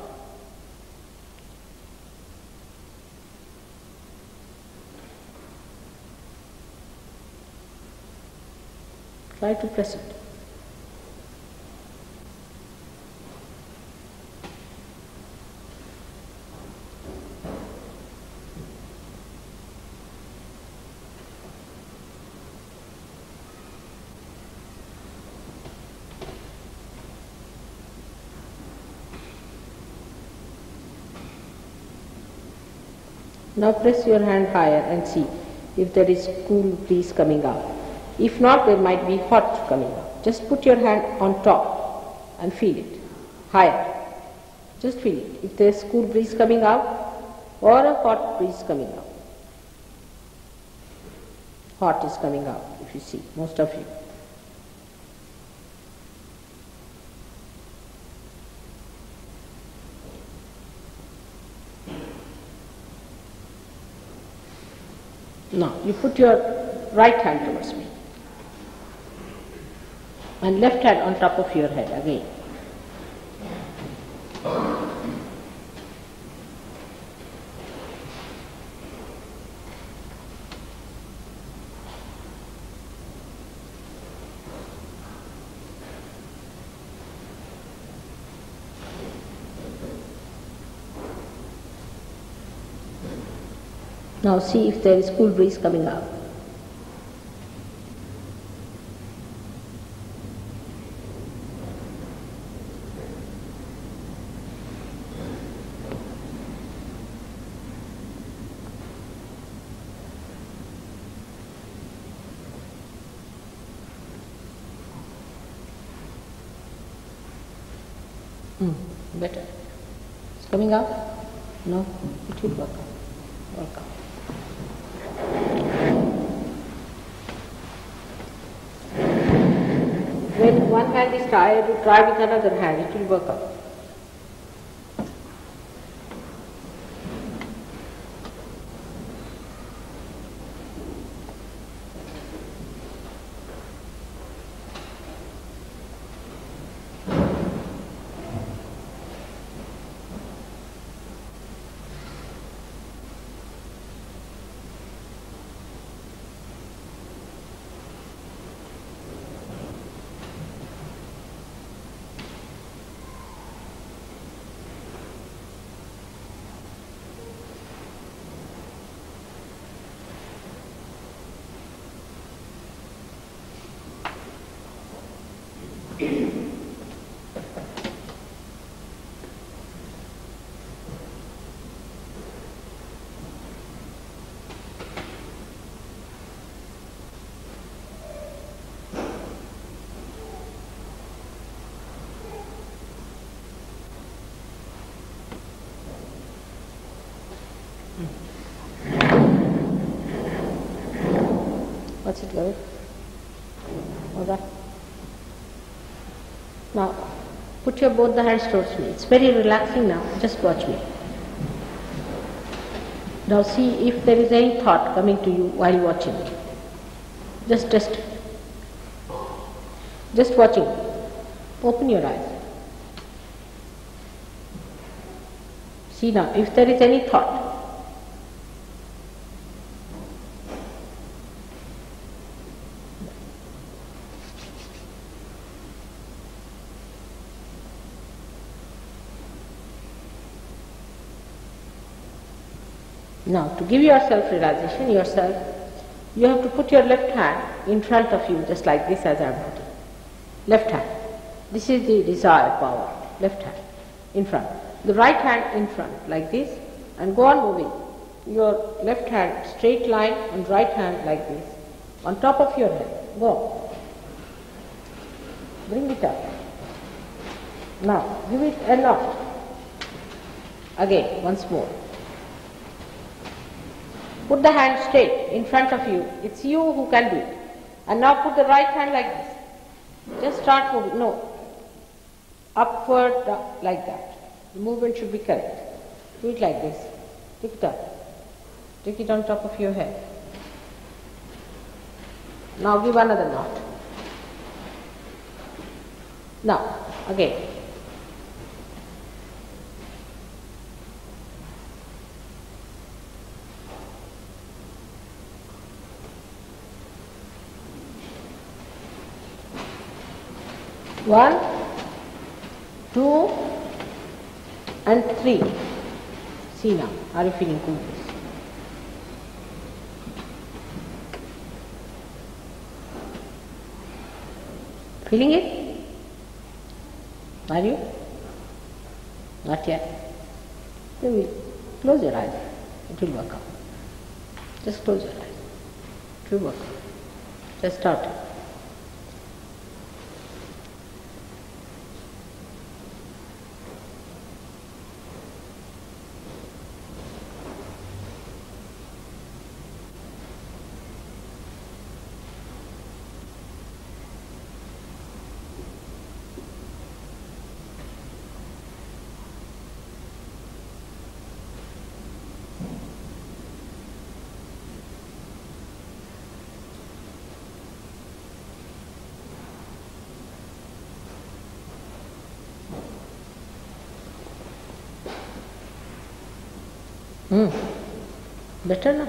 Try to press it. Now press your hand higher and see if there is cool breeze coming out. If not, there might be hot coming out. Just put your hand on top and feel it, higher. Just feel it. If there is cool breeze coming out or a hot breeze coming out. Hot is coming out, if you see, most of you. Now, you put your right hand towards me and left hand on top of your head again. Now see if there is cool breeze coming out. Better. It's coming out? No, it will work out. Work out. When one hand is tired, you try with another hand, it will work out. What's it going? All right. Now, put your both the hands towards me. It's very relaxing now. Just watch me. Now see if there is any thought coming to you while watching. Just watching. Open your eyes. See now, if there is any thought. Now, to give your self-realization, you have to put your left hand in front of you, just like this as I am putting. Left hand. This is the desired power. Left hand in front. The right hand in front, like this, and go on moving. Your left hand straight line and right hand like this, on top of your head. Go. Bring it up. Now, give it a knot. Again, once more. Put the hand straight in front of you. It's you who can do it. And now put the right hand like this. Just start moving. No. Upward, like that. The movement should be correct. Do it like this. Pick it up. Take it on top of your head. Now give another knot. Now, again. One, 2, and 3. See now, are you feeling cool? Feeling it? Are you? Not yet. Then we close your eyes. It will work out. Just close your eyes. It will work out. Just start it. Better now?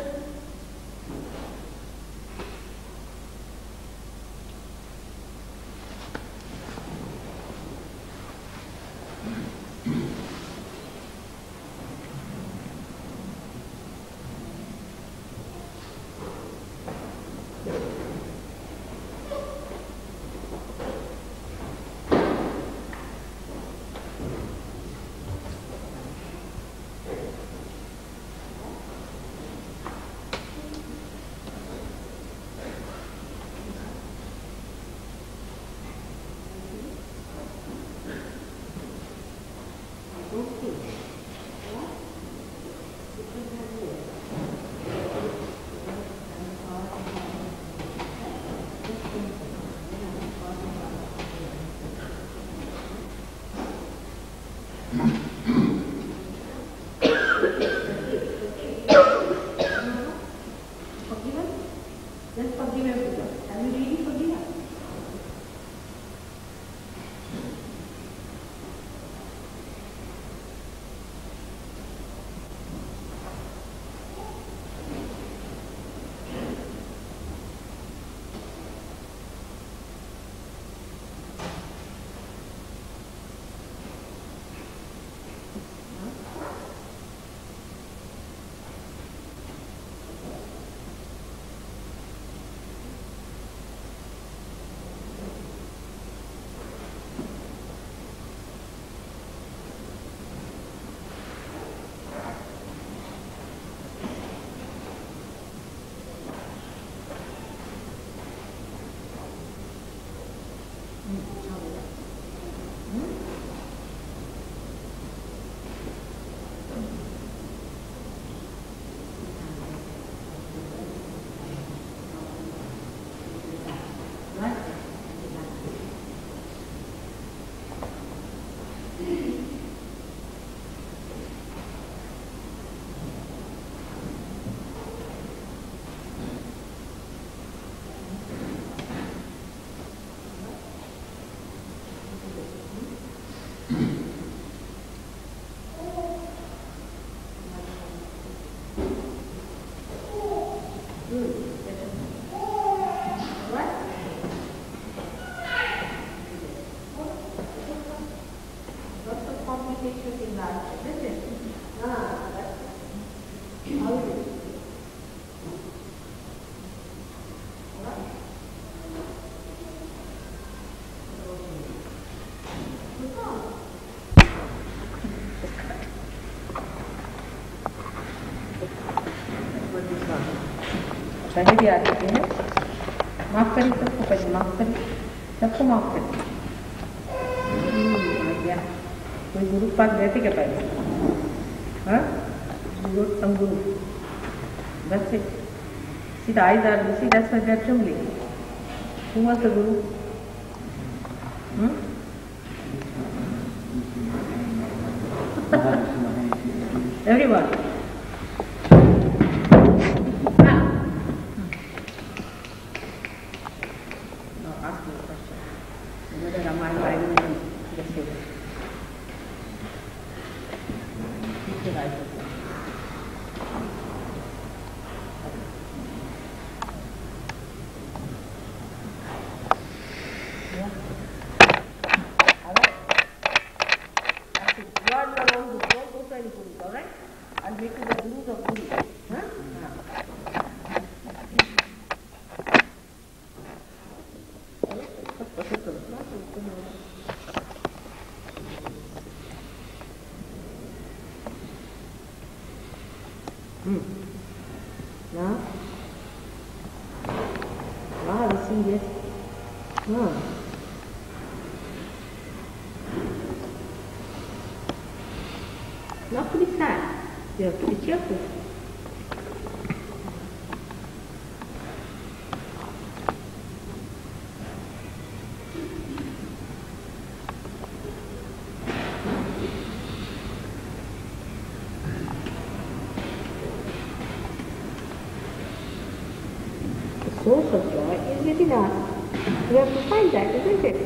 पहले भी आ चुके हैं, माफ करिए सबको, पहले माफ करिए, सबको माफ करिए। कोई गुरु के पास गए थे क्या पहले? हाँ, गुरु some guru. That's it. See, the eyes are busy, that's why they are trembling. Who was the guru? Everyone. Now ask me a question. Whether am I lying or just say it. You should write it. Now, wow, you see this? No. Not to be sad. You have to be cheerful. Source of joy is within us. We have to find that, isn't it?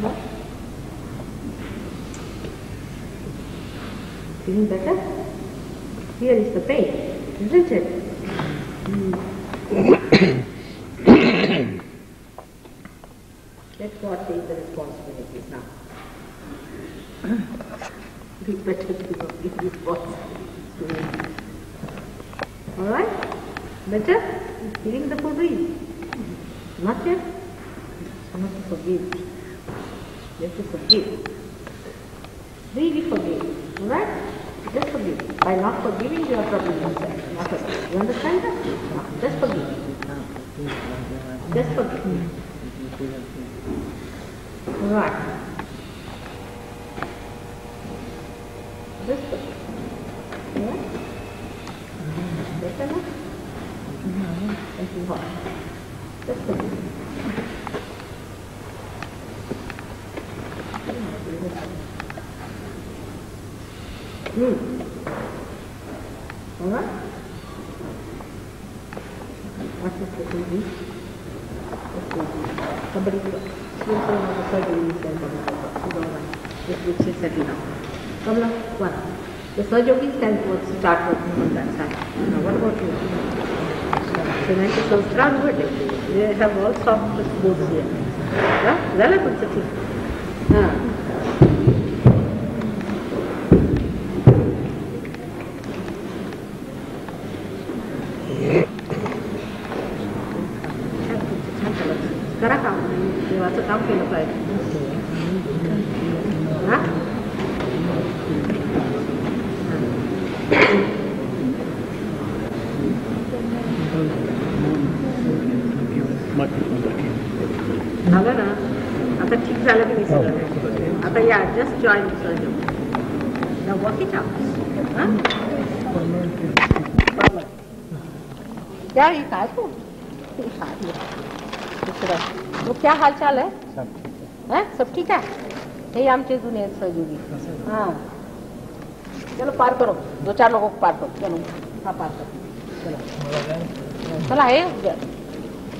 What? Feeling better? Here is the pain, isn't it? Let God take the responsibilities now. Be better to be responsible. Alright? Better? Feeling the full breeze? Not yet? You have to forgive. You have to forgive. Really forgive. Alright? Just forgive. By not forgiving, you are troubling yourself. Not forgive. You understand that? No. Just forgive. Just forgive. Alright. Just forgive. Alright? Better now? And too hot. Just forgive. Alright? What is the baby? Somebody will say the surgery is which is settled now. Come now, one. The surgery can start working on that side. Now what about you? Cement so strong with it. They have all soft boards here. Yeah? Well, I put the thing. देवाचं काम केलं पाहिजे हा झालं ना आता ठीक झालं की नाही आता या जस्ट जॉईन सर्जन ना वर्क इट आउट क्या ये काय तू तो क्या हाल चाल है हैं सब ठीक है हे आमचे जुने सहयोगी हाँ चलो पार करो दो चार लोगों को पार करो चलो हाँ पार करो चलो चला है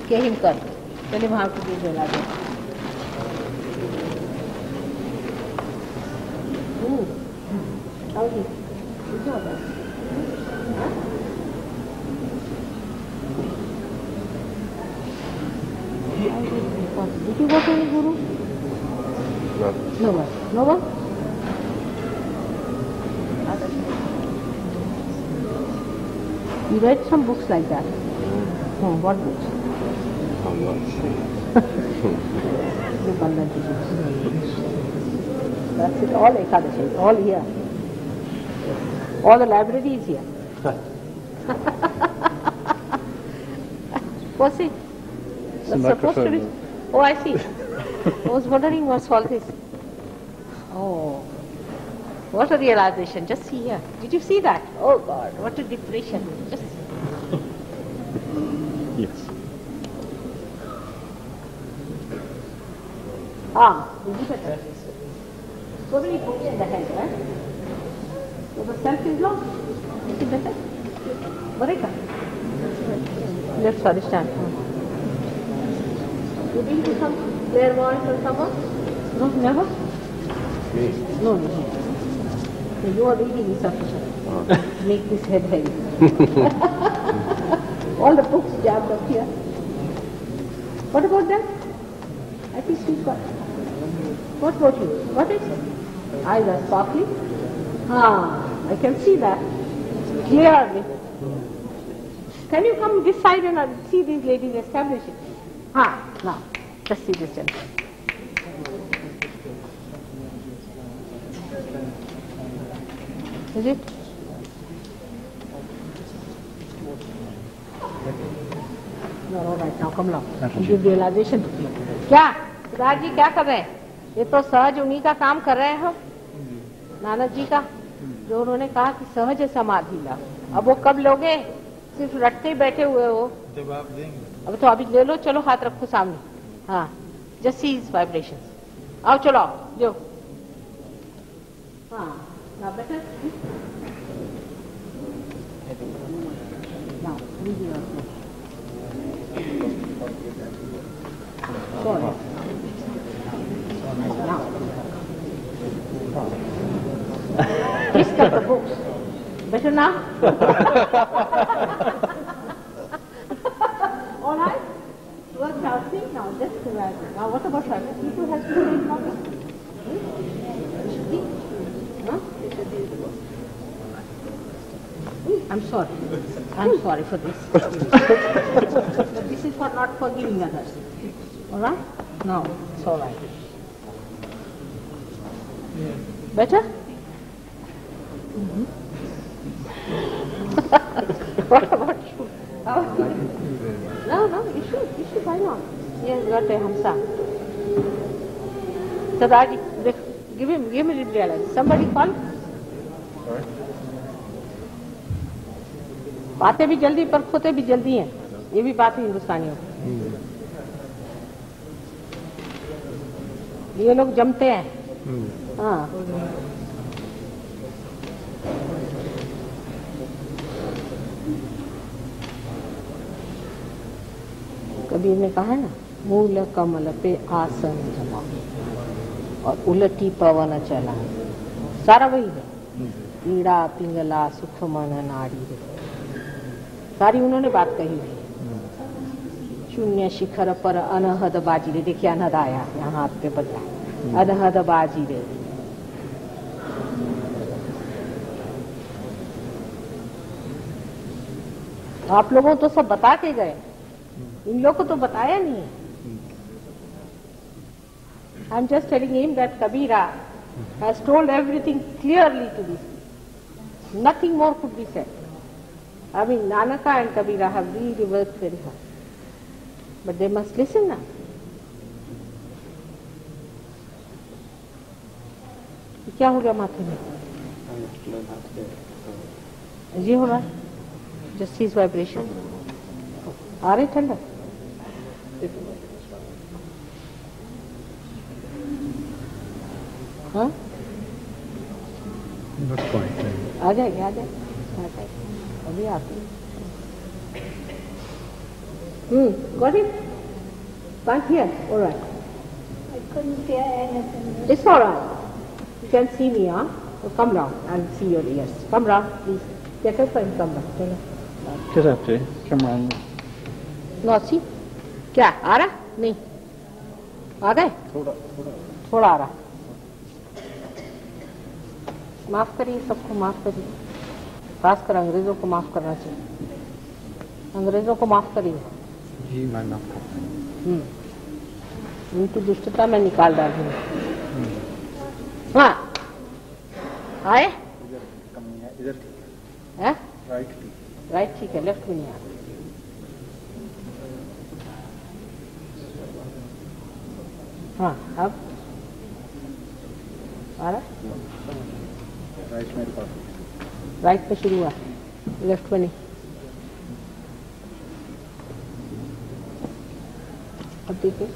के हिम कर चलिए वहाँ को भी जला दो Did you go to any guru? No. No one? No one? You read some books like that? What books? I'm not sure. The Bandaji books. That's it, all Ekadashi, all here. All the library is here. What's it? What's supposed to be? Oh, I see. I was wondering what's all this. Oh, what a realization. Just see here. Did you see that? Oh God, what a depression. Just Yes. is it better? So many books in the hand, right? So the self is lost. Is it better? Vareka. Let's understand. You been to some clairvoyance or someone? No, never? Me? No, no. So you are reading is sufficient. Make this head heavy. All the books jammed up here. What about that? I think she's got. What about you? What is it? Eyes are sparkling. I can see that clearly. Can you come this side and see these ladies establish it? Now, just see this gentleman. Is it? No, all right, now come along. Give realization to people. क्या? राज जी क्या कर रहे हैं? ये तो सहज उन्हीं का काम कर रहे हैं हम, नानक जी का, जो उन्होंने कहा कि सहज समाधि ला। अब वो कब लोगे? सिर्फ रटते ही बैठे हुए हो। जब आप देंगे। अब तो अभी ले लो, चलो हाथ रखो सामने। Just see his vibrations. आओ चलो आओ, जो। now better. Now, leave your hand. Sorry. Now. List of the books. Better now? All right? Work out thing now, just right. Now what about her? People has to say nothing. Huh? I'm sorry. I'm sorry for this. But this is for not forgiving others. All right? No, it's all right. Better? What about you? No, you should, why not? Yes, got a hamsa. So Raji, give me realize. Somebody call? Sorry? बातें भी जल्दी पर खोते भी जल्दी हैं, ये भी बात है हिंदुस्तानियों की। ये लोग जमते हैं। कबीर ने कहा है ना, मूल कमल पे आसन जमा और उलटी पवन चला, सारा वही है। पीड़ा पिंगला सुख मन नाड़ी है, सारी उन्होंने बात कही है। शून्य शिखर पर अनहद बाजी रे, देखिए अनहद आया यहाँ हाथ पे बजा, अनहद बाजी रे। आप लोगों तो सब बता के गए, इन लोगों को तो बताया नहीं। I am just telling him that Kabira has told everything clearly to this. Nothing more could be said. I mean, Nanaka and Kabira have really worked very hard. But they must listen now. क्या हो गया माथे में? जी हो रहा है? Just his vibration. आ रही ठंडा? हाँ? Not quite. आ जाएगी, आ जाएगी, अभी आती। Got it? Can't hear? All right. I couldn't hear anything. It's all right. You can see me, huh? So come round and see your ears. Come round, please. Get up and come round. चलो. किस हफ्ते? कमरान में. नौसी? क्या आ रहा? नहीं. आ गए? थोड़ा आ रहा. माफ करिए, सबको माफ करिए, खासकर अंग्रेजों को माफ करना चाहिए। अंग्रेजों को माफ करिए। जी मैं माफ करता हूँ। उनकी दुष्टता में निकाल डालूंगी। हाँ आए? इधर ठीक है? राइट राइट ठीक है, लेफ्ट में नहीं आ रहा। हाँ अब आ रहा, राइट में शुरू हुआ, लेफ्ट में नहीं। अब देखिए,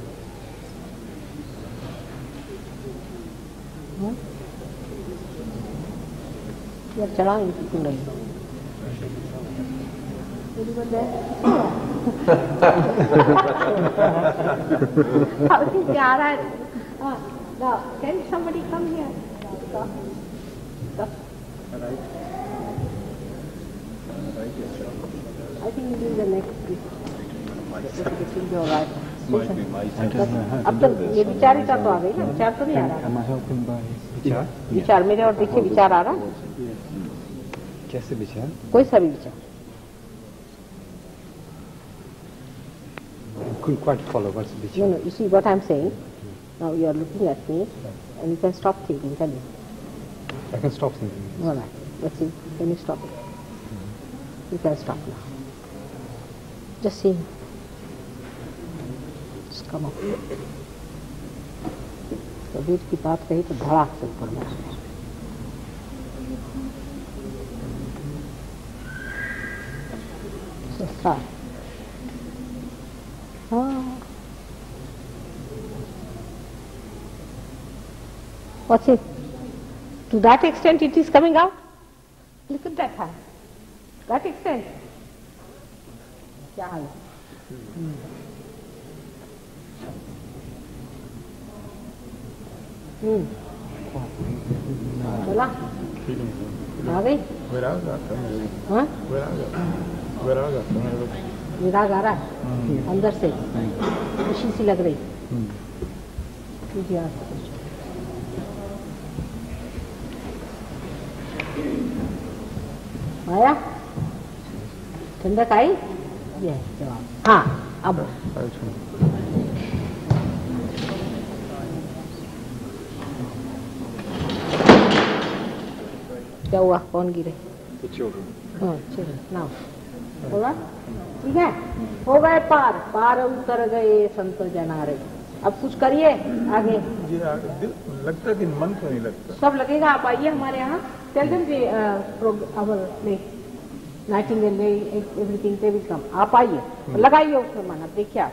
यार चला इनकी कुंडली आ रहा है। Now, can somebody come here? Stop. Stop. I think you do the next week. अब तो ये विचारिता तो आ गई ना, विचार तो नहीं आ रहा। विचार मेरे और देखिए, विचार आ रहा। कैसे विचार? कोई सा भी विचार। Couldn't quite follow what's the vichar. No, you see what I'm saying? Now you are looking at me and you can stop thinking, can you? I can stop thinking. All right. Let's see. Can you stop it? You can stop now. Just see. Just come up. तो वेद की बात कही तो धड़ाक से ऊपर में। So start. What's it? To that extent it is coming out? Look at that hand. That extent. क्या हाल है? बोला? आ गई? हाँ? विराग आ रहा है अंदर से, खुशी सी लग रही। आया? ठंडक आई? ये जवाब। हाँ अब क्या हुआ? कौन गिरे? हाँ चलो नाउ होगा, ठीक है, हो गए पार, पार उतर गए संत जनारे। अब कुछ करिए आगे। लगता है कि मन तो नहीं लगता। सब लगेगा। आप आइए हमारे यहाँ। Tell them the our nightingale everything they will come. आप आइए, लगाइए उसमें मन। अब देखिए, आप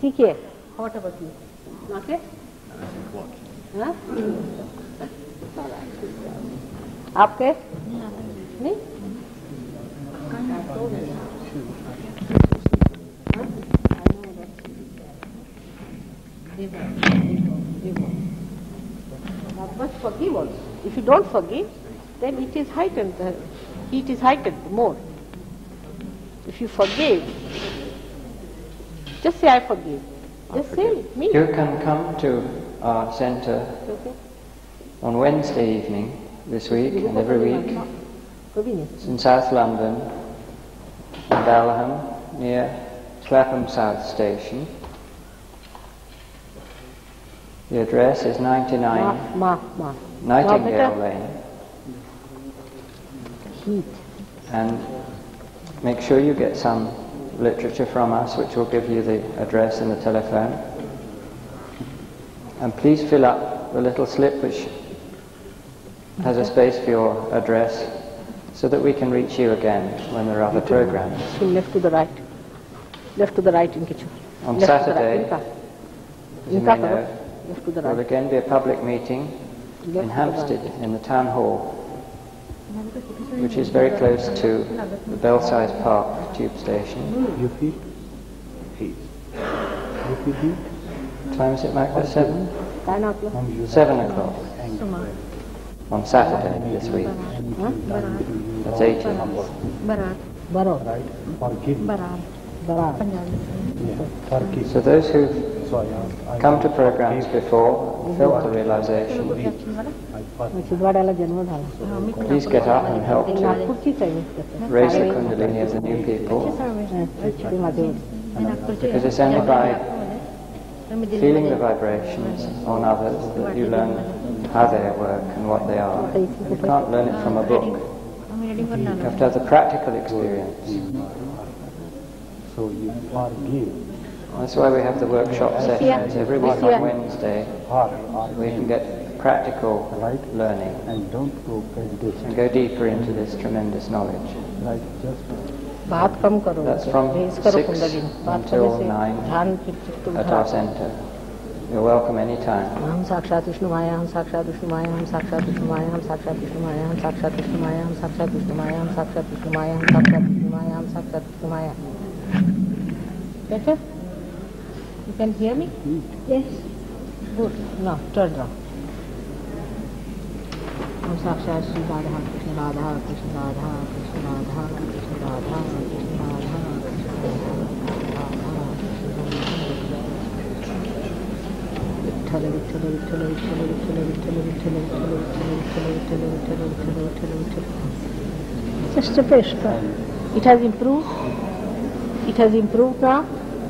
सीखिए। What about you? ओके, आपके नहीं? But forgive also. If you don't forgive, then it is heightened. The heat is heightened more. If you forgive, just say I forgive. Just say it. Mean You it. can come to our centre on Wednesday evening this week and every week. It's in South London, in Balham, near Clapham South Station. The address is 99 Nightingale Lane. Heat. And make sure you get some literature from us, which will give you the address and the telephone. And please fill up the little slip which has a space for your address, so that we can reach you again when there are other programs. Left to the right. Left to the right in kitchen. On Left Saturday, to the right. as you may know, Left to the there will right. again be a public meeting in Hampstead in the town hall, which is very close to the Belsize Park tube station. You feel heat. You feel heat. What time is it, Magda? 7? 9 o'clock. 7 o'clock on Saturday this week. That's 18. Baro. Right? Forgive. Barar. Yeah. Forgive. So those who've So I come to programs before, felt the realization, शिदवाड्याला जन्म झाला. please get up and help to नागपूरचीच आहे मी. raise the kundalini of the new people, ते माझे because it's only by feeling the vibrations on others that you learn how they work and what they are. You can't learn it from a book. have to have the practical experience. So you forgive. That's why we have the workshop sessions every week on Wednesday. We can get practical learning And don't go prejudice. and go deeper into this tremendous knowledge. Like just बात कम करो, That's from raise करो 6 कुंडली, बात until करने से 9 ध्यान फिर चित्त at उठा। our center. You're welcome anytime. हम साक्षात विष्णुमाया, हम साक्षात विष्णुमाया, हम साक्षात विष्णुमाया, हम साक्षात विष्णुमाया, हम साक्षात विष्णुमाया, हम साक्षात विष्णुमाया, हम साक्षात विष्णुमाया, हम साक्षात विष्णुमाया, हम साक्षात Vishnumaya. Better? You can hear me? Yes. Good. Now turn round. हम साक्षात Shri Radha Krishna Radha Krishna Radha Krishna Radha Krishna Radha Krishna Radha Vitthal Vitthal Vitthal Vitthal Vitthal Vitthal Vitthal Vitthal Vitthal Vitthal Vitthal Vitthal Vitthal Vitthal. Sister Pushpa. It has improved. It has improved now.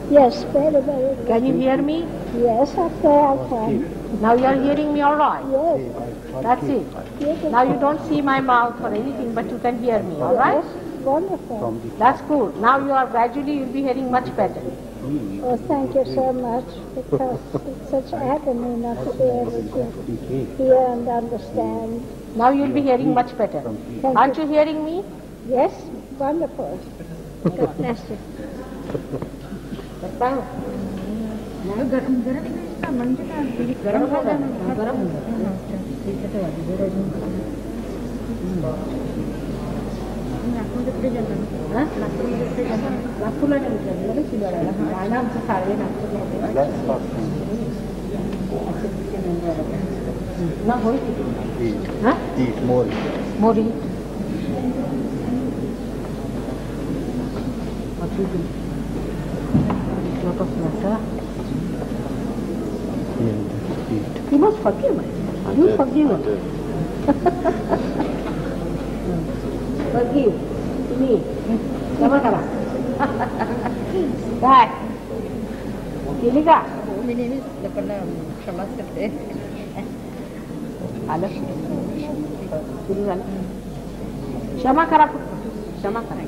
Yes, very, very good. Can you hear me? Yes, okay, I can. Now you are hearing me all right. Yes. That's it. Yes, Now you don't see my mouth or anything, but you can hear me, all right? wonderful. That's good. Now you are gradually, you'll be hearing much better. Oh, thank you so much, because it's such agony not to be able to hear and understand. Now you'll be hearing much better. Thank Aren't you hearing me? Yes, wonderful. God bless you. बताओ। गरम होगा ना? गरम होगा। नागपूरला नाही विचारलं, शिलाळ्याला. आणि आमचं साडे नागपूरला ना होईल हा eat more. Mori lot of matter. You must forgive me. You forgive me. Forgive me. Sama kara. काय? केली का? आलं सुरू झालं. क्षमा करा, क्षमा करा.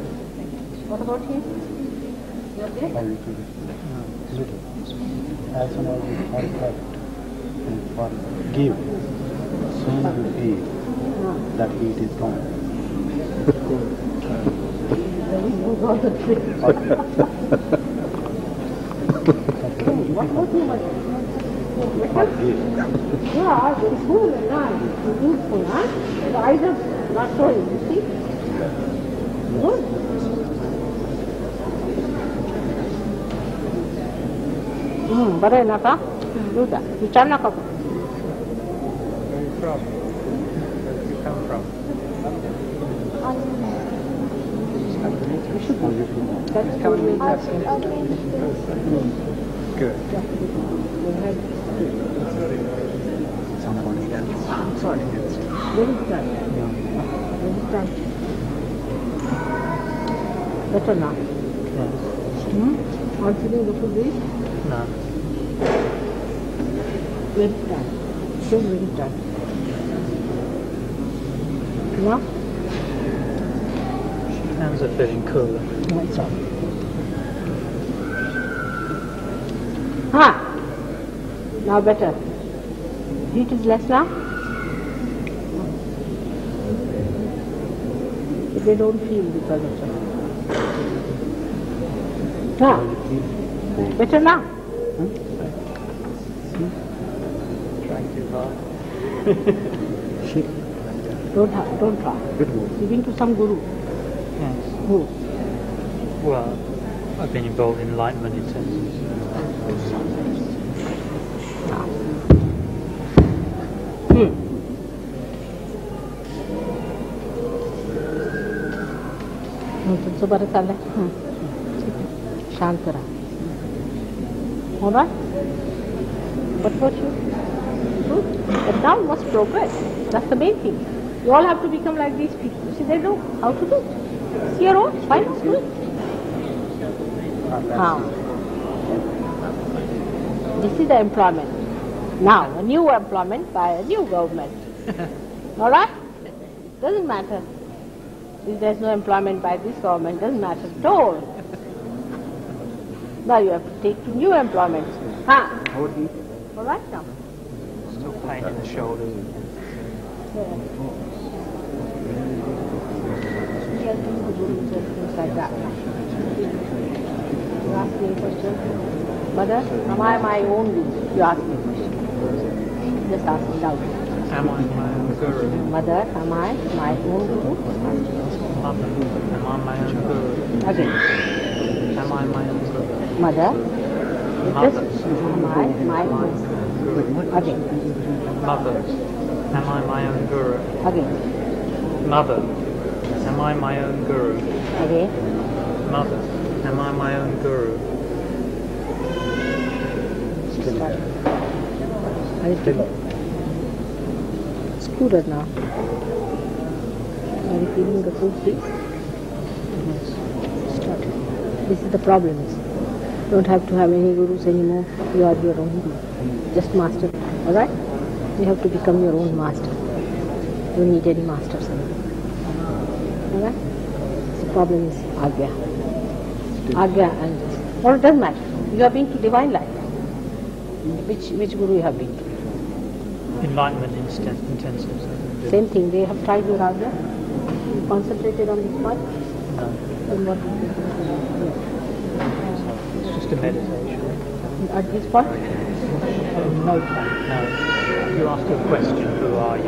What about him? Okay? As soon as you forget and forgive, soon you feel that heat is gone. All the tricks. What was he like? Forgive. Yeah, it's cool and nice. It's useful, huh? The eyes are not showing, you see? Good. बरं आहे ना का? दुधा विचार नका करू. Better now. Aren't you look at this? No. Very tight. Still very tight. Now? Hands are feeling cooler. That's all. Ha! Now better. Heat is less now? They don't feel because of that. Ha! Better now? Trying too hard. Don't try. You've been to some guru. Yes. Who? Well, I've been involved in enlightenment intensives. तुमचं बरं चाललंय. शांत राहा. All right? What about you? Good. But now you must progress. That's the main thing. You all have to become like these people. You see, they know how to do it. See your own. Why not do it? This is the employment. Now, a new employment by a new government. All right? Doesn't matter. If there's no employment by this government, doesn't matter at all. Now you have to take to new employment. All right now. Still pain in the shoulder. Yeah. Things like that. You ask me a question. Mother, am I my own guru? You ask me a question. Just ask me loud. Am I my own guru? Mother, am I my own guru? Mother, am I my own guru? Again. Am I my own guru? Mother, Mother. am I my own guru? Again. Mother, am I my own guru? Again. Mother, am I my own guru? Again. Mother, am I my own guru? It's cooler now. Are you feeling the food, please? Yes. Start. This is the problem. You don't have to have any gurus anymore. You are your own guru. Just master. Alright? You have to become your own master. You don't need any masters anymore. Alright? The problem is Agya. Agya and this. Or it doesn't matter. You have been to divine life. Which guru you have been to? Enlightenment intensive. Same thing. They have tried your Agya. You concentrated on this part. No. Then what? It's just a meditation. At this point? No. You ask a question, who are you?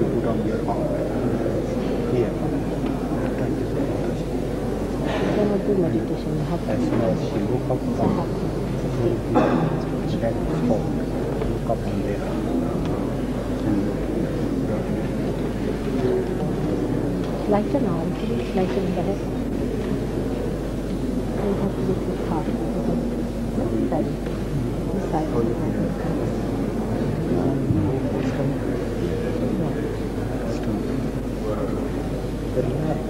Put on your arm. Here. You cannot do meditation. You have to As soon as you look up from straight forward, look up on there. lighter now. It's lighter in the head. You have to look at heart. This side. This side. Relax.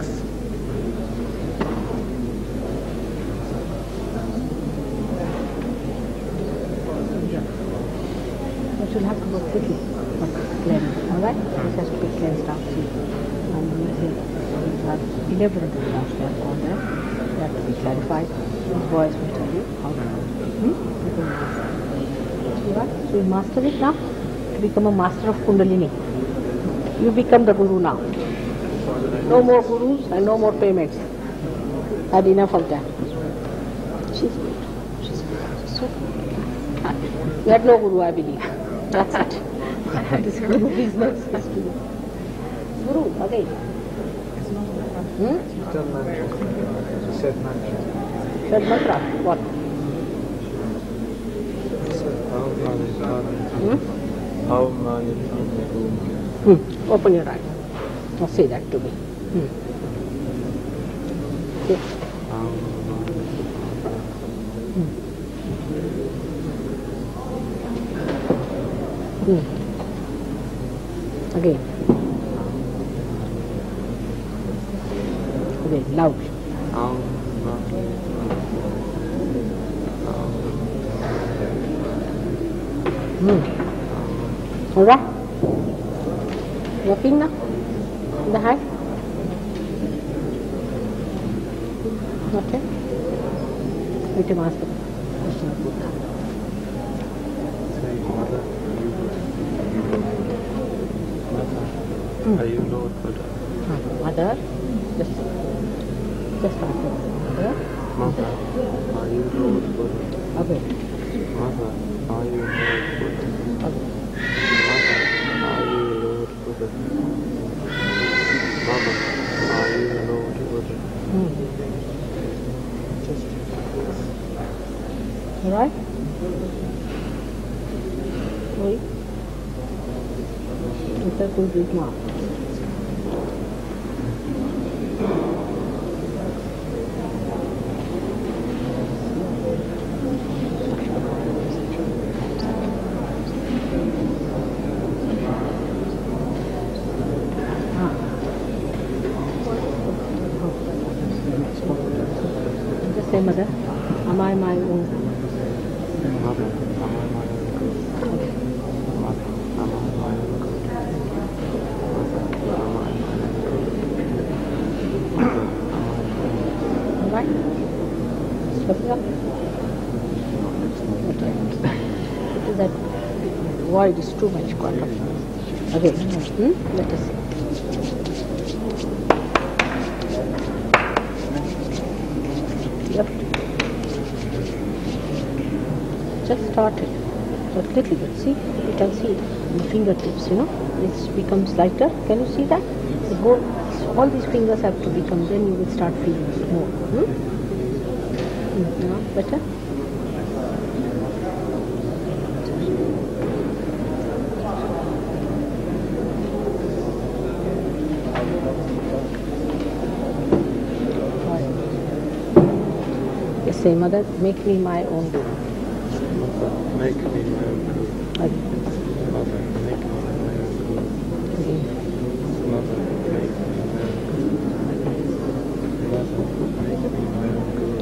It will have to go quickly. Cleansed. Alright? This has to be cleansed out. See. And we have 11 of the last there on there. They have to be clarified. These boys will tell you how to do it. Alright? So you master it now. To become a master of Kundalini. You become the guru now. No more gurus and no more payments. Had enough of that. She's good. She's good. So good. You had no guru, I believe. That's it. This guru business is to do. Guru, again. Said mantra. Said mantra. What? Open your eyes. Now say that to me. Yes. Again. Again, loud. All right? Working now? In the hand? Okay? Wait to ask the question of Buddha. Are you Lord Buddha? Mother, just ask it. Mother, Mother, are you Lord Buddha? okay. Mother, are you Lord Buddha? Okay. Mother, are you Lord Buddha? Mother, are you Lord Buddha? All right? Wait. Enter to this mouth. Just say, Mother, am I my own? Mother, am I my own good? Mother, am I my own good? right? Looking up. It is that void is too much quantum. Again, let us see. Yep. Just started. So little bit. See, you can see the fingertips. It becomes lighter. Can you see that? All these fingers have to become. Then you will start feeling it more. Now better. Say, Mother, make me my own guru. Make me my own guru. Mother, make me my own guru. Again. Mother, make me my own guru. Mother, make me my own guru.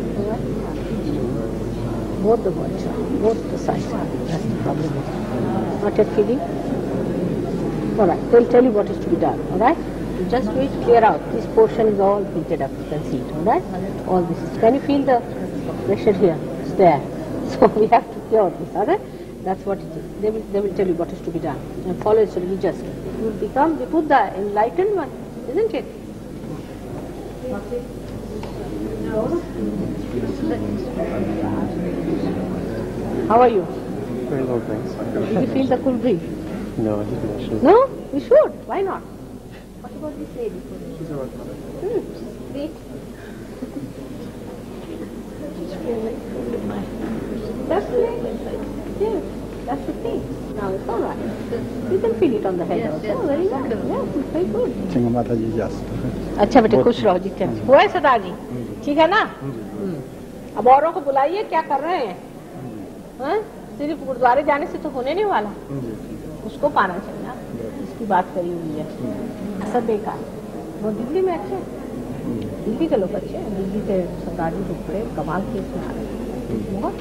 Both the words, both the sides. That's the problem. Not yet feeling? Alright, they'll tell you what is to be done. Alright? You just do it, clear out. This portion is all printed up. You can see it. Alright? All this is. Can you feel the pressure here? It's there. So we have to cure this. Alright? That's what it is. They will tell you what is to be done. And follow it, so you just. You will become the Buddha, enlightened one. Isn't it? How are you? Very well, thanks. Did you feel the cool breeze? No, I didn't actually. No? You should. Why not? What about this lady? She's alright, Mother. Sweet. That's it. Yeah, that's the thing. Now it's all right. You can feel it on the head also. Oh, very nice. Yes, it's very good. Chingam Mataji, yes. अच्छा बेटे खुश रहो जी क्या हुआ है सरदार जी ठीक है ना अब औरों को बुलाइए क्या कर रहे हैं हाँ? सिर्फ गुरुद्वारे जाने से तो होने नहीं वाला उसको पाना चाहिए इसकी बात करी हुई है असर बेकार वो दिल्ली में अच्छे दिल्ली के लोग अच्छे हैं दिल्ली के सरदार जी टुकड़े कमाल के बहुत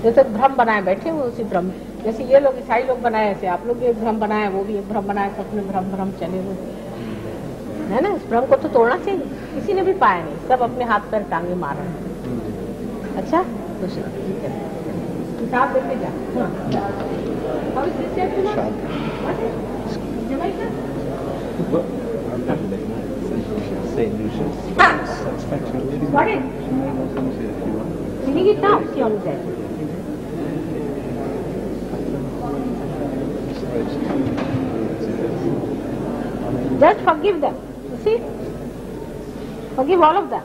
जैसे भ्रम बनाए बैठे वो उसी भ्रम जैसे ये लोग ईसाई लोग बनाए ऐसे आप लोग भी एक भ्रम बनाए वो भी एक भ्रम बनाए सब में भ्रम चले हुए है ना इस भ्रम को तो तोड़ना चाहिए किसी ने भी पाया नहीं सब अपने हाथ पैर टांगे मार रहे हैं अच्छा किताब देते जा Just forgive them. You see? Forgive all of them.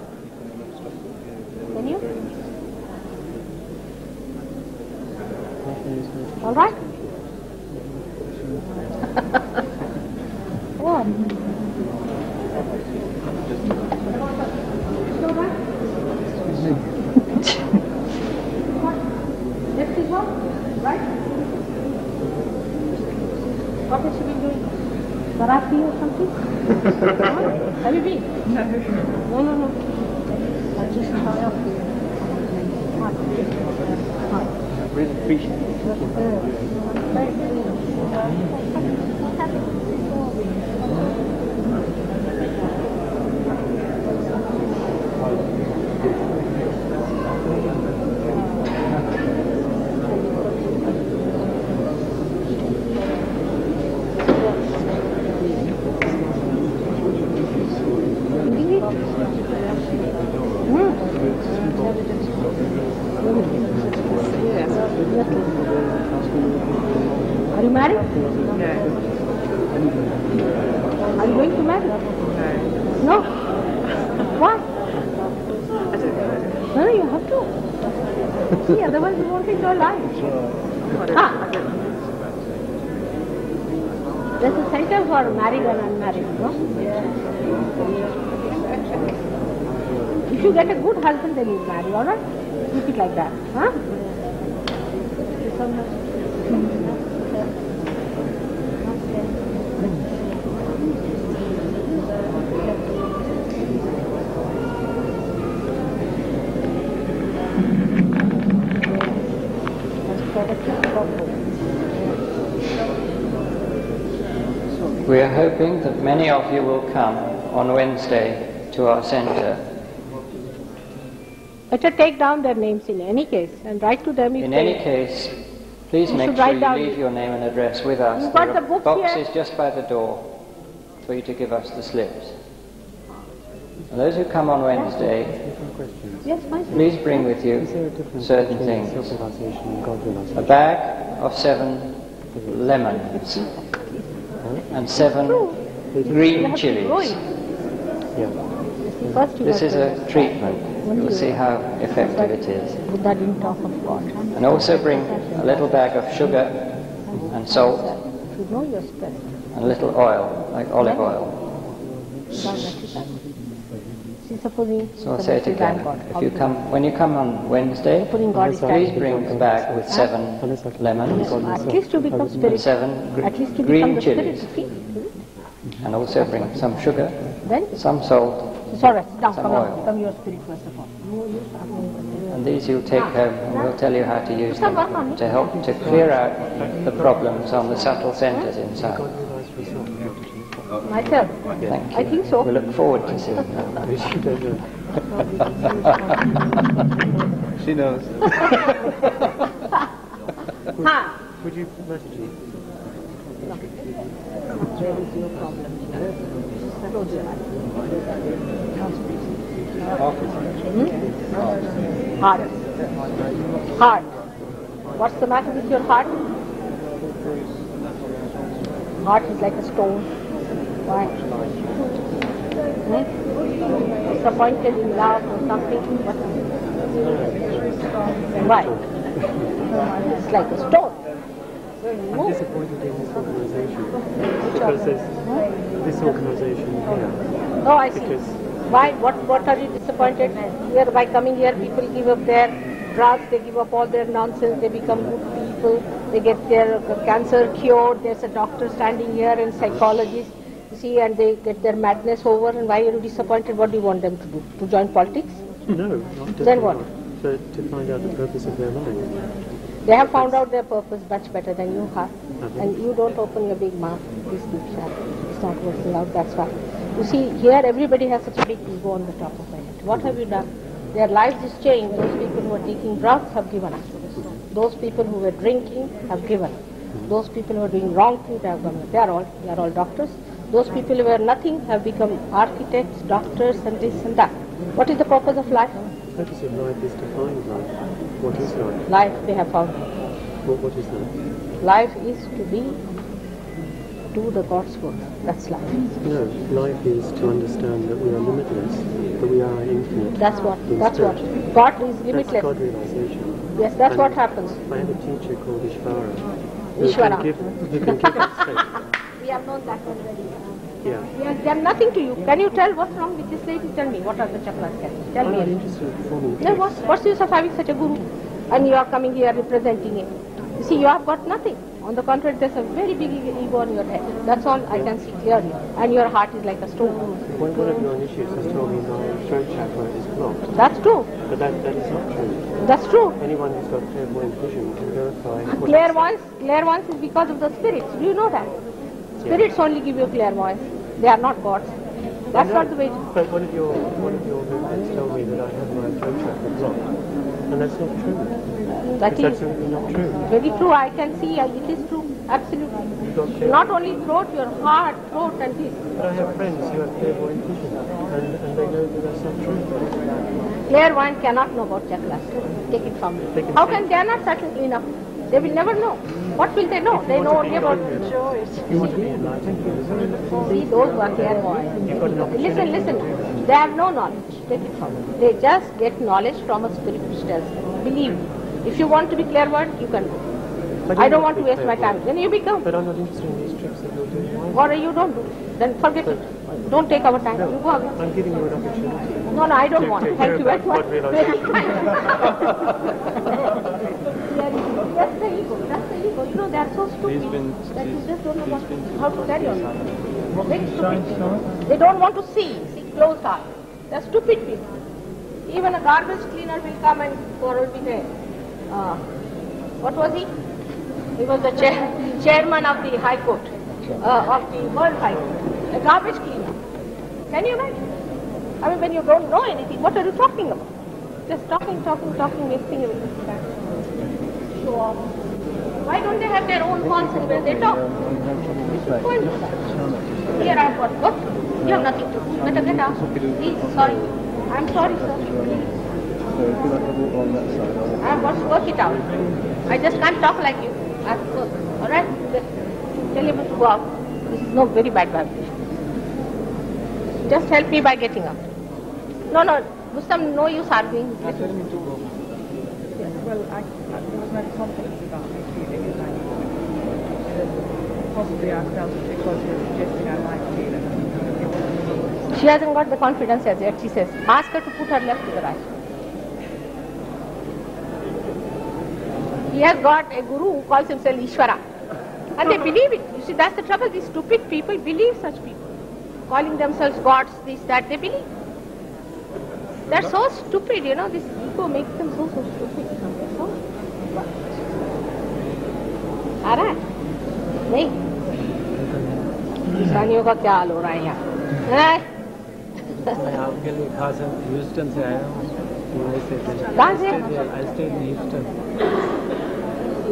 Can you? All right? What? Left is what? Right? What has she been doing? Karate or something? Have you been? No. I just try off. I really appreciate it. Are you married? No. Are you going to marry? No. No? Why? I don't know. No, you have to. See, otherwise you won't enjoy life. Ah. There's a center for married and unmarried, no? If you get a good husband, then you marry, alright? Keep it like that, huh? We are hoping that many of you will come on Wednesday to our centre Better take down their names in any case and write to them if In they... any case, please You make should sure write you down- leave your name and address with us. You've got There the are book boxes here. just by the door for you to give us the slips. And those who come on Wednesday, Different questions. Yes, my please bring with you Is there a difference certain between things. self-realization and God-realization? A bag of 7 lemons and 7 green chilies. Yeah. First you This must is a treatment. You'll see how effective it is. Buddha didn't talk of God. And also bring a little bag of sugar and salt You should know your spirit. and a little oil, like olive oil. See, supposing So I'll say it again. If you come, when you come on Wednesday, Supposing God is please standing. bring a bag with 7 lemons At least you become and spirit. 7 At least you become green the spirit. chilies. You see? And also bring some sugar, Then, some salt, it's all right. Now, Some come oil. on. Become your spirit first of all. and these you'll take home and we'll tell you how to use them to help to clear out the problems on the subtle centers inside. God-realized yourself. Myself. Thank you. I think so. We look forward to seeing that. She don't know. She knows. Ha! Would you message me? Where is your problem? Close your eyes. Heart. Heart. What's the matter with your heart? Heart is like a stone. Why? Disappointed in love or something? What? Why? It's like a stone. I'm disappointed in this organisation because there's this organisation here. Oh, I see. Because Why? What are you disappointed? Here, by coming here, people give up their drugs, they give up all their nonsense, they become good people, they get their cancer cured, there's a doctor standing here and psychologist, you see, and they get their madness over, and why are you disappointed? What do you want them to do? To join politics? no, not Then what? to find out the purpose of their life. They have found out their purpose much better than you have. And you don't open your big mouth. Please keep shut. It's not working out, that's why. You see, here everybody has such a big ego on the top of their head. What have you done? Their lives is changed. Those people who are taking drugs have given up. Those people who were drinking have given up. Those people who are doing wrong things have given up. They are all doctors. Those people who were nothing have become architects, doctors, and this and that. What is the purpose of life? The purpose of life is to find life. What is life? Life, they have found. What is life? Life is to do the God's work. That's life. No, life is to understand that we are limitless, that we are infinite. That's what. in That's what. spirit. God is That's limitless. God realization. Yes, that's And what happens. I have a teacher called Ishvara. Ishvara. Who can give us faith. We have known that already. Yeah. We have done nothing to you. Can you tell what's wrong with this lady? Tell me, what are the chakras? Tell I'm not me. interested in performing No, tricks. what's the use of having such a guru? And you are coming here representing him. You see, you have got nothing. On the contrary, there's a very big ego on your head. That's all I can see clearly. And your heart is like a stone. One of your initiates has told me my throat chakra is blocked. That's true. But that is not true. That's true. Anyone who's got clairvoyant vision can verify what Clairvoyance is because of the spirits. Do you know that? Spirits only give you clairvoyance. They are not gods. That's not the way. But one of your movements told me that I have my throat chakra blocked. And that's not true. That It's is absolutely not true. very true. I can see it is true. Absolutely. You've got clairvoyant. Not only throat, your heart, throat, and this. But I have friends who have clairvoyant vision, and they know that that's not true. Clairvoyant cannot know about chakras. Take it from me. They can How see. can they are not certain enough? They will never know. What will they know? They know only about choice. You want to be enlightened? See, those who are clairvoyant. You've got an opportunity. Listen. They have no knowledge. Take it from me. They just get knowledge from a spirit which tells them. Believe me. If you want to be clairvoyant, you can. I don't want to waste my time. Then you become. But I'm not interested in these tricks that you're doing. Or you don't do. Then forget it. Don't take our time. You go away. I'm giving you an opportunity. No, I don't want. to Thank you very hear much. about realization. That's the ego. That's the ego. You know, they are so stupid that you just don't know how to carry on. Very stupid. They don't want to see closed eyes. They're stupid people. Even a garbage cleaner will come and quarrel with a, what was he? He was the chairman of the High Court, of the World High Court. A garbage cleaner. Can you imagine? I mean, when you don't know anything, what are you talking about? Just talking, wasting everything. Show off. Why don't they have their own halls and where they talk? Well, here I've got work. You have nothing to do. Better get out. Please, sorry. I'm sorry, sir. I've got to work it out. I just can't talk like you. I have to work. Alright? Tell him to go out. This is no very bad vibration. Just help me by getting up. No, Rustam, no use arguing. Well, there was no confidence about my feeling, and possibly I felt it because you were suggesting I might feel it. She hasn't got the confidence as yet, she says. Ask her to put her left to the right. He has got a guru who calls himself Ishvara. And they believe it. You see, that's the trouble. These stupid people believe such people. Calling themselves gods, this, that, they believe. They're so stupid, you know, this ego makes them so stupid. They're so alright? नहीं इंसानियों का क्या हाल हो रहा है यहाँ? मैं आपके लिए खास ह्यूस्टन से आया हूँ, यूएसए से। कहाँ से? I stayed in Houston,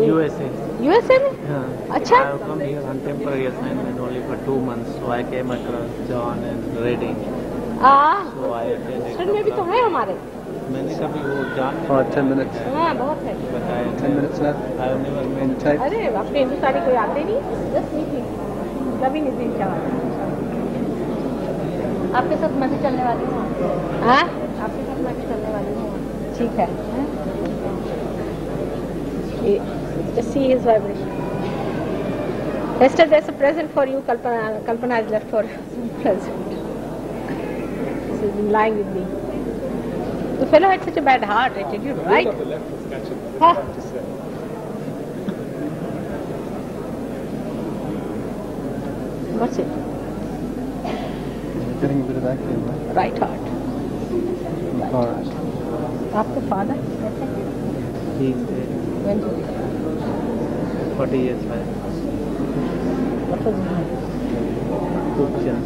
USA. USA में? हाँ. अच्छा? I have come here on temporary assignment only for 2 months, so I came across John and Reading. So I attended. Student में भी तो है हमारे। मैंने कभी वो जान 10 minutes. हाँ बहुत है। 10 minutes left. I have never In been. the tape. अरे अपने हिंदुस्तानी कोई आते नहीं? Just meeting. कभी नहीं दिन क्या? आपके साथ मैं भी चलने वाली हूँ। हाँ? आपके साथ मैं भी चलने वाली हूँ। ठीक है। Just see his vibration. Esther, there's a present for you. Kalpana has left for present. She's been lying with me. The fellow had such a bad heart, I tell you, right? Huh? What's it? Getting a bit of acting, right? Right heart. Forest. After father? He's dead. When did he? 40 years back. What was his name? Kupchan.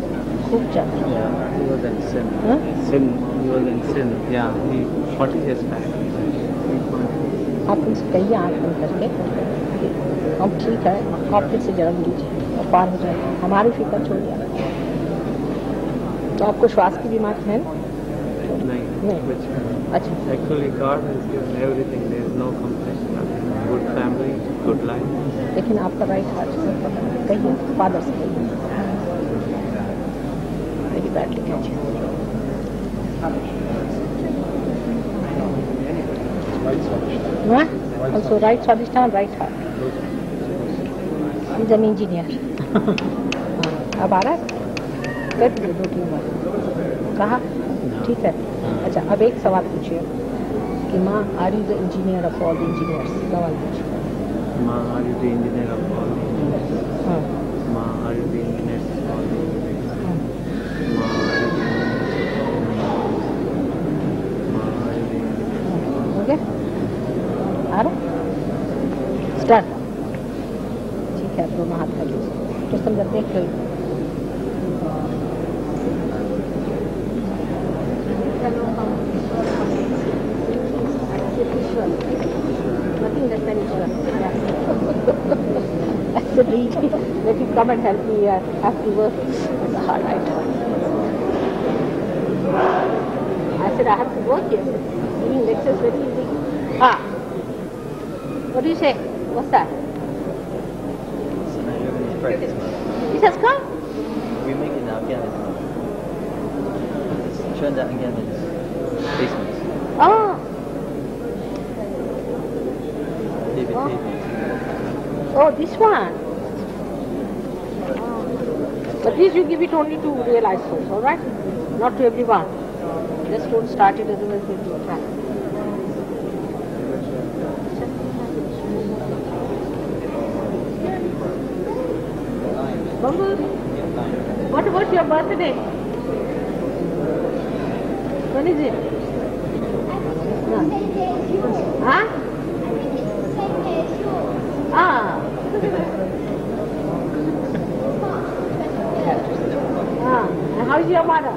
Kupchan. Yeah, he was in sin. Huh? Sin. He was in sin. Yeah, he 40 years back. आप उनसे कहिए आँख बंद करके हम ठीक है आप फिर से जन्म लीजिए और पार हो जाएगा हमारी फिक्र छोड़िए तो आपको श्वास की बीमारी है नहीं कुछ अच्छा actually God has given everything. There is no complaint. Good family, good life. लेकिन आपका राइट हार्ट से कहिए फादर से कहिए वेरी बैडली कहिए हाँ also right Swadhisthana right heart he's an engineer अब आ रहा है कर दो 2-3 बार कहा ठीक है अच्छा अब एक सवाल पूछिए कि माँ are you the engineer of all the engineers सवाल पूछिए Ma, are you the engineer of all the engineers? हाँ Ma, are you the engineer of all the engineers? Ma, are you the engineer of all the engineers? Ma, are you the engineer? हो गया आ रहा start ठीक है दोनों हाथ कर लीजिए तो समझ देख लो nothing less than Ishwar. I said, really, let him come and help me after work. It's hard, right? I said, I have to work here. Giving lectures very easy. Ah. What do you say? What's that? It has come? We make it now again. It's turned out again in basements. Oh. Oh, this one. But this you give it only to realized souls, all right? Not to everyone. Just don't start it, otherwise it will attract. Bumble, what about your birthday? When is it? Huh? Ah. And how is your mother?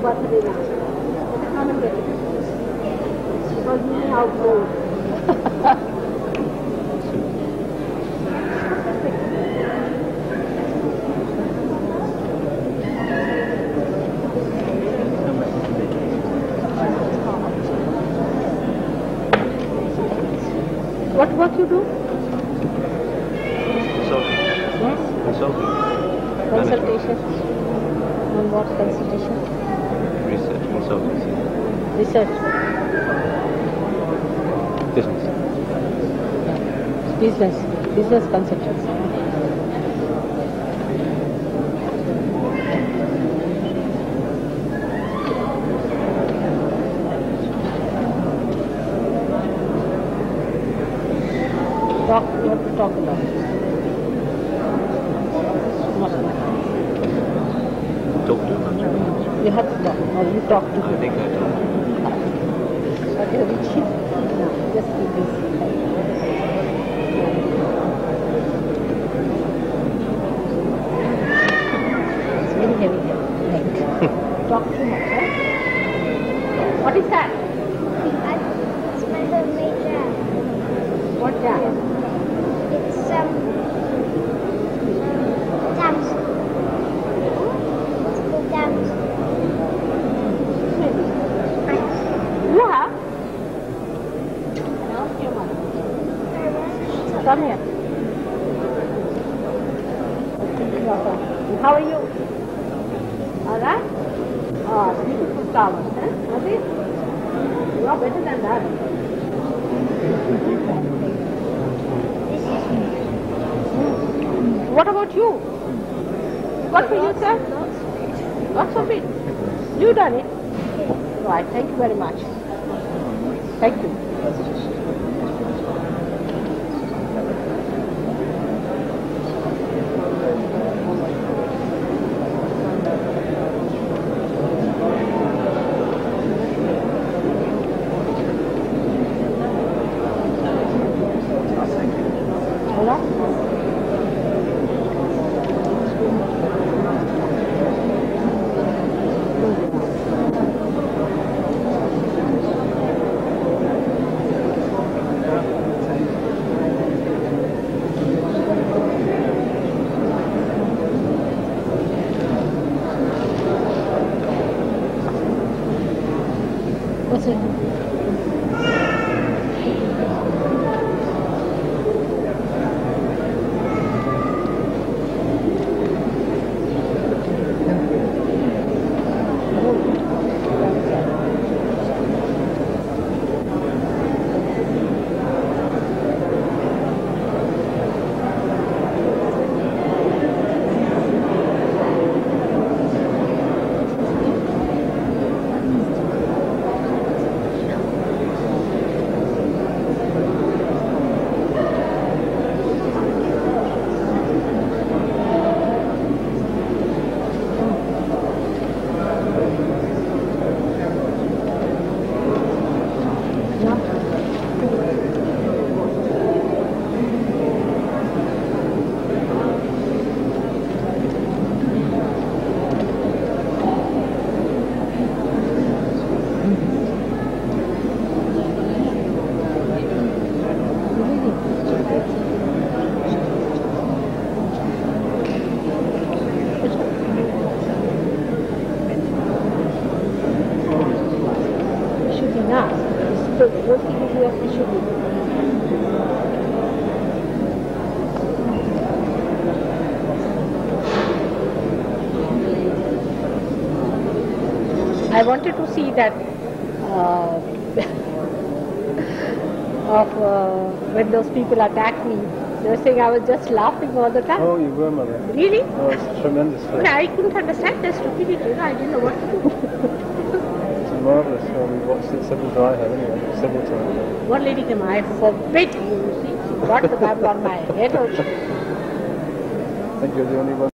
birthday now. Okay, come and get it. Because you may outgrow. What work you do? Consulting. Yes. Consulting. Consultation. On what consultation? Research consultancy. Research. Business. Business consultancy. You have to talk a lot. Talk too much. You have to talk, or you talk to I think I talk. Okay, Richie. No, just keep this. It's very heavy. Like, talk too much, right? What is that? What jam? It's jams. It's the jams. You have? Ask your mother. Come here. How are you? All right? Oh, beautiful flowers, huh? Are they? You are better than that. What about you? What for you, sir? Lots of it. You done it? Right, thank you very much. Thank you. What's it? I wanted to see that when those people attacked me. They were saying I was just laughing all the time. Oh, you were, Mother. Really? Oh, it's tremendous. Okay, I couldn't understand their stupidity. I didn't know what to do. It's marvellous. We watched it several times, anyway, several times. One lady came, I forbid you, see. She got the Bible on my head also. I think you're the only one.